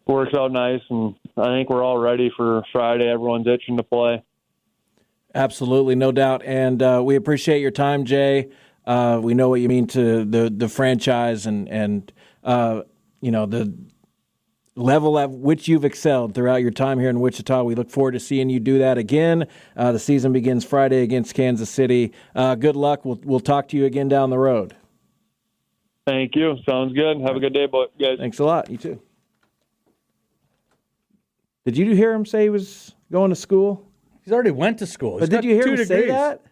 it works out nice. And I think we're all ready for Friday. Everyone's itching to play. Absolutely, no doubt. And we appreciate your time, Jay. We know what you mean to the franchise and the level at which you've excelled throughout your time here in Wichita. We look forward to seeing you do that again. The season begins Friday against Kansas City. Good luck. We'll talk to you again down the road. Thank you. Sounds good. Have a good day, guys. Thanks a lot. You too. Did you hear him say he was going to school? He's already went to school. But did you hear him say that?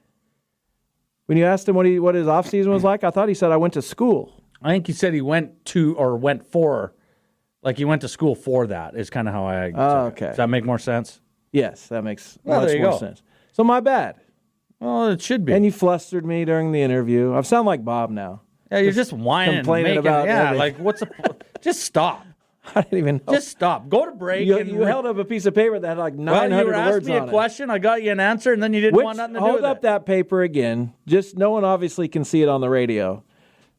When you asked him what his offseason was like, I thought he said, I went to school. I think he said he went to or went for, like he went to school for that is kind of how I okay. Does that make more sense? Yes, that makes much more sense. So my bad. Well, it should be. And you flustered me during the interview. I sound like Bob now. Yeah, you're just whining, complaining about everything. like what's just stop. I didn't even know. Just stop. Go to break. You held up a piece of paper that had like 900 words on it. You asked me a question. I got you an answer, and then you didn't want nothing to do with it. Hold up that paper again. Just no one obviously can see it on the radio.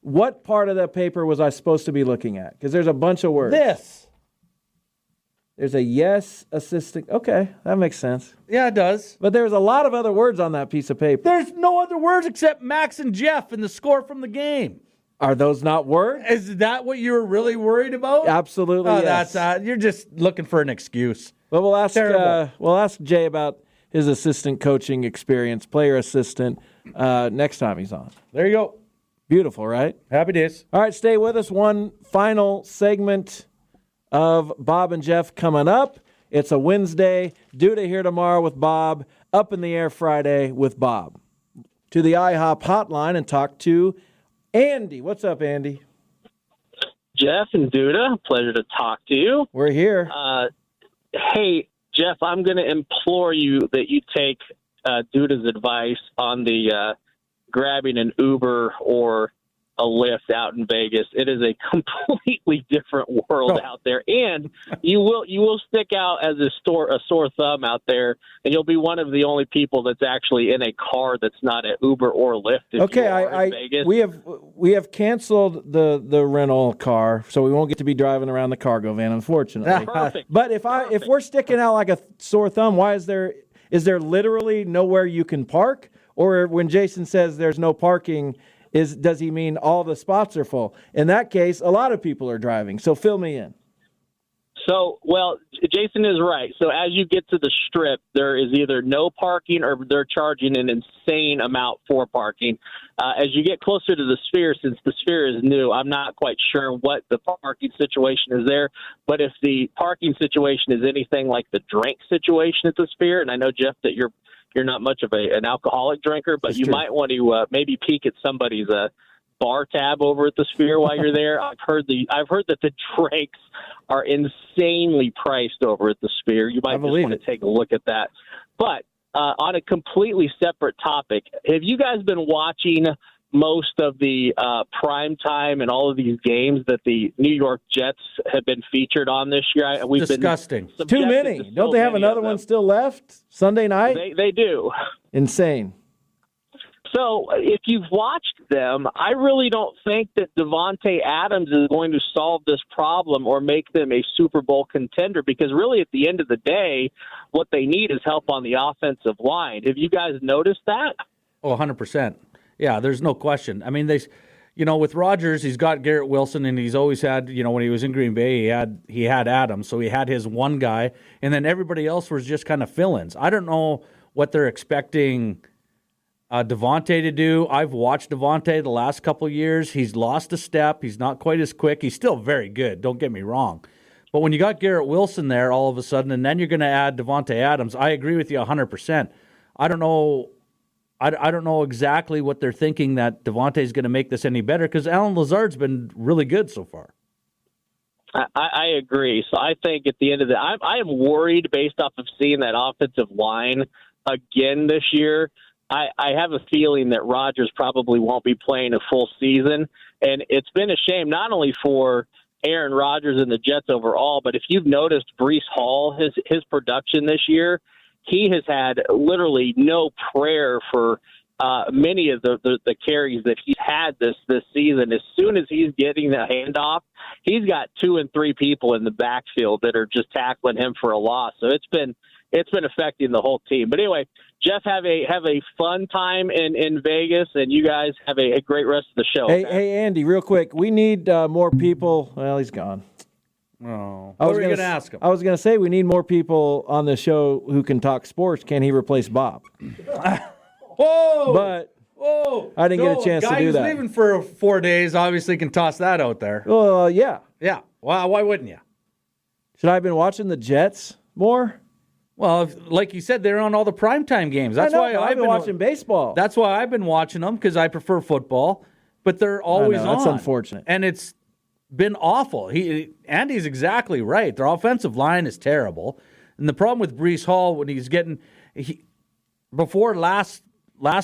What part of that paper was I supposed to be looking at? Because there's a bunch of words. This. There's a yes assistant. Okay, that makes sense. Yeah, it does. But there's a lot of other words on that piece of paper. There's no other words except Max and Jeff and the score from the game. Are those not words? Is that what you were really worried about? Absolutely, yes. You're just looking for an excuse. Well, we'll ask Jay about his assistant coaching experience, player assistant, next time he's on. There you go. Beautiful, right? Happy days. All right, stay with us. One final segment of Bob and Jeff coming up. It's a Wednesday. Duda here tomorrow with Bob. Up in the Air Friday with Bob. To the IHOP hotline and talk to Andy. What's up, Andy? Jeff and Duda, pleasure to talk to you. We're here. Hey, Jeff, I'm going to implore you that you take Duda's advice on the grabbing an Uber or a Lyft out in Vegas. It is a completely different world out there, and you will stick out as a sore thumb out there, and you'll be one of the only people that's actually in a car that's not an Uber or Lyft. Vegas. We have canceled the rental car, so we won't get to be driving around the cargo van, unfortunately. Perfect. But if we're sticking out like a sore thumb, why is there literally nowhere you can park? Or when Jason says there's no parking, does he mean all the spots are full? In that case, a lot of people are driving. So fill me in. So, well, Jason is right. So as you get to the strip, there is either no parking or they're charging an insane amount for parking. As you get closer to the Sphere, since the Sphere is new, I'm not quite sure what the parking situation is there. But if the parking situation is anything like the drink situation at the Sphere, and I know, Jeff, that you're not much of an alcoholic drinker, but you might want to maybe peek at somebody's bar tab over at the Sphere while you're there. I've heard that the drinks are insanely priced over at the Sphere. You might just want to take a look at that. But on a completely separate topic, have you guys been watching most of the prime time and all of these games that the New York Jets have been featured on this year? We've disgusting. Been too many. Don't they have another one still left? Sunday night? They do. Insane. So if you've watched them, I really don't think that Davante Adams is going to solve this problem or make them a Super Bowl contender, because really at the end of the day, what they need is help on the offensive line. Have you guys noticed that? Oh, 100%. Yeah, there's no question. I mean, with Rodgers, he's got Garrett Wilson, and he's always had, when he was in Green Bay, he had Adams, so he had his one guy, and then everybody else was just kind of fill-ins. I don't know what they're expecting Davante to do. I've watched Davante the last couple of years. He's lost a step. He's not quite as quick. He's still very good, don't get me wrong. But when you got Garrett Wilson there all of a sudden, and then you're going to add Davante Adams, I agree with you 100%. I don't know exactly what they're thinking that Davante's going to make this any better, because Alan Lazard's been really good so far. I agree. So I think at the end of the I am worried based off of seeing that offensive line again this year. I have a feeling that Rodgers probably won't be playing a full season, and it's been a shame not only for Aaron Rodgers and the Jets overall, but if you've noticed Breece Hall, his production this year, he has had literally no prayer for many of the carries that he's had this season. As soon as he's getting the handoff, he's got 2 and 3 people in the backfield that are just tackling him for a loss. So it's been affecting the whole team. But anyway, Jeff, have a fun time in Vegas, and you guys have a great rest of the show. Hey, Andy, real quick, we need more people. Well, he's gone. Oh, what were you going to ask him? I was going to say we need more people on the show who can talk sports. Can he replace Bob? Whoa! But I didn't get a chance to do that. Guy who's leaving for 4 days obviously can toss that out there. Well, yeah. Yeah. Well, why wouldn't you? Should I have been watching the Jets more? Well, like you said, they're on all the primetime games. That's why I've been watching baseball. That's why I've been watching them, because I prefer football. But they're always on. That's unfortunate. And it's been awful. Andy's exactly right. Their offensive line is terrible. And the problem with Breece Hall, when he's getting before last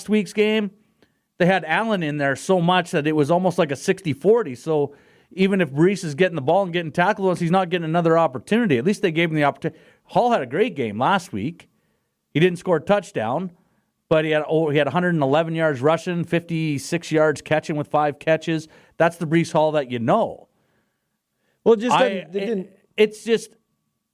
week's game, they had Allen in there so much that it was almost like a 60-40. So even if Breece is getting the ball and getting tackled once, he's not getting another opportunity. At least they gave him the opportunity. Hall had a great game last week. He didn't score a touchdown, but he had 111 yards rushing, 56 yards catching with 5 catches. That's the Breece Hall that you know. Well, it's just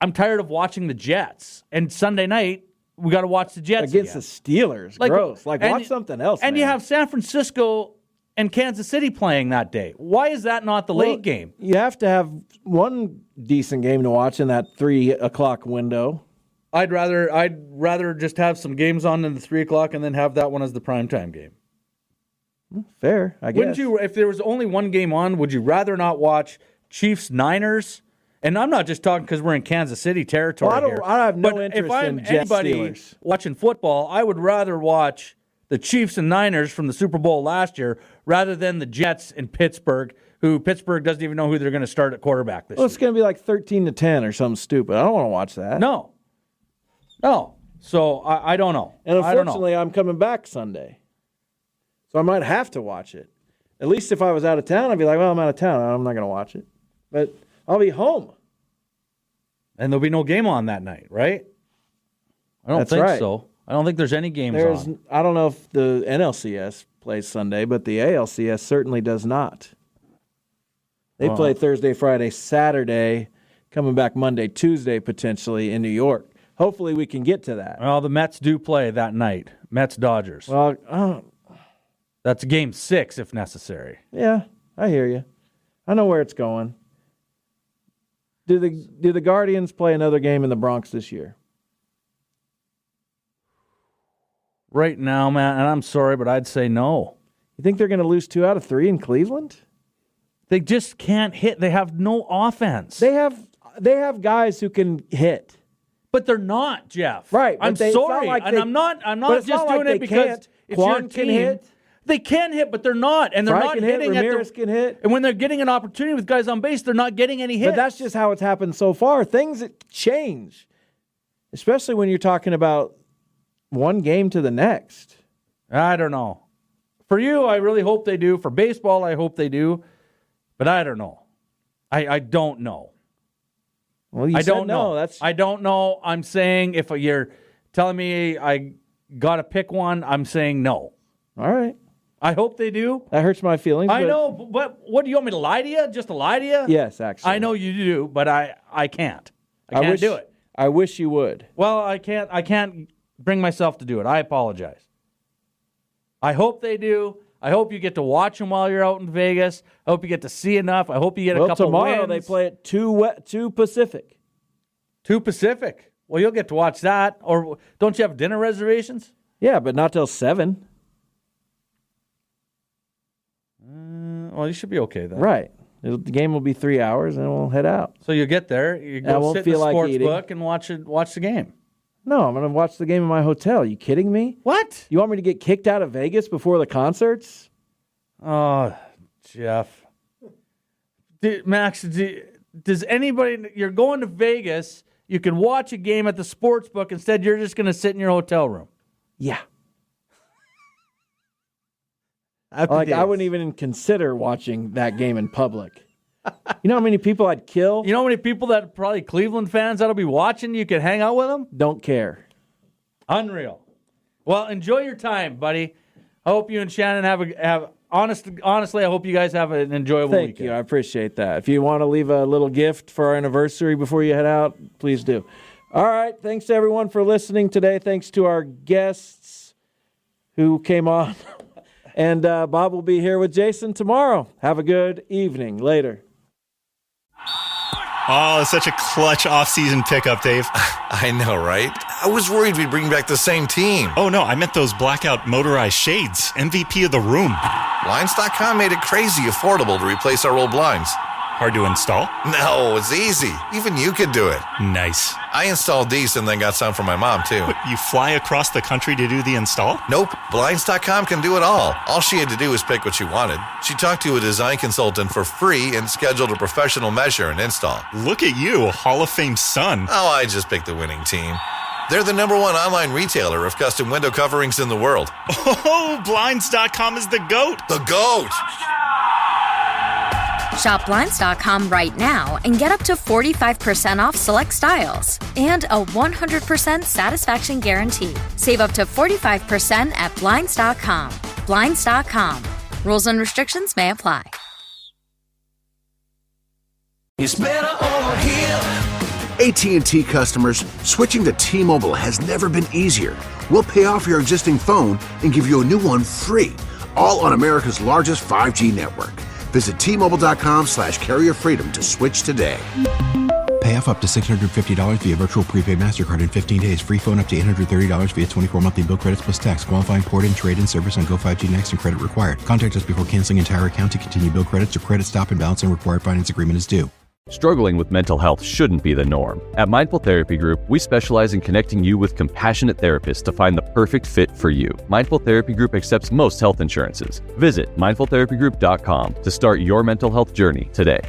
I'm tired of watching the Jets. And Sunday night, we got to watch the Jets against the Steelers. Gross. Watch something else. And you have San Francisco and Kansas City playing that day. Why is that not the late game? You have to have one decent game to watch in that 3 o'clock window. I'd rather just have some games on in the 3 o'clock and then have that one as the primetime game. Fair, I guess. Wouldn't you, if there was only one game on, would you rather not watch Chiefs-Niners? And I'm not just talking because we're in Kansas City territory here. I have no interest in Jets Steelers. Watching football, I would rather watch the Chiefs and Niners from the Super Bowl last year rather than the Jets in Pittsburgh, who Pittsburgh doesn't even know who they're going to start at quarterback this year. It's going to be like 13-10 or something stupid. I don't want to watch that. No. So I don't know. And unfortunately, I'm coming back Sunday. So I might have to watch it. At least if I was out of town, I'd be like, well, I'm out of town. I'm not going to watch it. But I'll be home. And there'll be no game on that night, right? I don't think so. I don't think there's any games on. I don't know if the NLCS plays Sunday, but the ALCS certainly does not. They play Thursday, Friday, Saturday, coming back Monday, Tuesday, potentially in New York. Hopefully we can get to that. Well, the Mets do play that night. Mets-Dodgers. Well, that's game 6 if necessary. Yeah, I hear you. I know where it's going. Do the Guardians play another game in the Bronx this year? Right now, man, and I'm sorry, but I'd say no. You think they're going to lose 2 out of 3 in Cleveland? They just can't hit. They have no offense. They have guys who can hit. But they're not, Jeff. Right. I'm sorry. And I'm not just doing it because it's your team. They can hit, but they're not. And they're not hitting Ramirez can hit. And when they're getting an opportunity with guys on base, they're not getting any hits. But that's just how it's happened so far. Things change, especially when you're talking about one game to the next. I don't know. For you, I really hope they do. For baseball, I hope they do. But I don't know. I don't know. Well, you I said don't no. know. I don't know. I'm saying if you're telling me I got to pick one, I'm saying no. All right. I hope they do. That hurts my feelings. I know, but what do you want me to lie to you? Just to lie to you? Yes, actually. I know you do, but I can't. I can't do it. I wish you would. Well, I can't bring myself to do it. I apologize. I hope they do. I hope you get to watch them while you're out in Vegas. I hope you get to see enough. I hope you get a couple tomorrow wins. They play at 2 Pacific. 2 Pacific? Well, you'll get to watch that. Or don't you have dinner reservations? Yeah, but not till 7. Well, you should be okay then. Right. The game will be 3 hours, and we'll head out. So you get there, you go sit in the sports book and watch the game. No, I'm going to watch the game in my hotel. Are you kidding me? What? You want me to get kicked out of Vegas before the concerts? Oh, Jeff. Max, does anybody... You're going to Vegas, you can watch a game at the sports book. Instead, you're just going to sit in your hotel room. Yeah. I wouldn't even consider watching that game in public. You know how many people I'd kill? You know how many people that probably Cleveland fans that'll be watching you could hang out with them? Don't care. Unreal. Well, enjoy your time, buddy. I hope you and Shannon have honestly, I hope you guys have an enjoyable weekend. Thank you. I appreciate that. If you want to leave a little gift for our anniversary before you head out, please do. All right. Thanks to everyone for listening today. Thanks to our guests who came on. And Bob will be here with Jason tomorrow. Have a good evening. Later. Oh, it's such a clutch off-season pickup, Dave. I know, right? I was worried we'd bring back the same team. Oh, no, I meant those blackout motorized shades. MVP of the room. Blinds.com made it crazy affordable to replace our old blinds. Hard to install? No, it's easy. Even you could do it. Nice. I installed these and then got some for my mom, too. What, you fly across the country to do the install? Nope. Blinds.com can do it all. All she had to do was pick what she wanted. She talked to a design consultant for free and scheduled a professional measure and install. Look at you, a Hall of Fame son. Oh, I just picked the winning team. They're the #1 online retailer of custom window coverings in the world. Oh, Blinds.com is the GOAT. The GOAT! Shop Blinds.com right now and get up to 45% off select styles and a 100% satisfaction guarantee. Save up to 45% at Blinds.com. Blinds.com. Rules and restrictions may apply. It's better over here. AT&T customers, switching to T-Mobile has never been easier. We'll pay off your existing phone and give you a new one free, all on America's largest 5G network. Visit T-Mobile.com/carrier freedom to switch today. Pay off up to $650 via virtual prepaid MasterCard in 15 days. Free phone up to $830 via 24 monthly bill credits plus tax. Qualifying port-in, trade-in service on Go 5G Next and credit required. Contact us before canceling entire account to continue bill credits or credit stop and balance and required finance agreement is due. Struggling with mental health shouldn't be the norm. At Mindful Therapy Group, we specialize in connecting you with compassionate therapists to find the perfect fit for you. Mindful Therapy Group accepts most health insurances. Visit mindfultherapygroup.com to start your mental health journey today.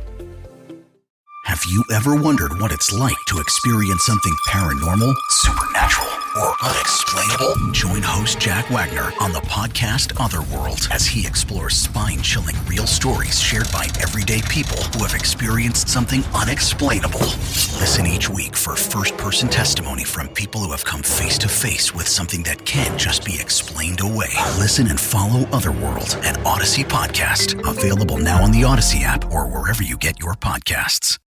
Have you ever wondered what it's like to experience something paranormal, supernatural, or unexplainable? Join host Jack Wagner on the podcast Otherworld as he explores spine-chilling real stories shared by everyday people who have experienced something unexplainable. Listen each week for first-person testimony from people who have come face-to-face with something that can't just be explained away. Listen and follow Otherworld, an Odyssey podcast. Available now on the Odyssey app or wherever you get your podcasts.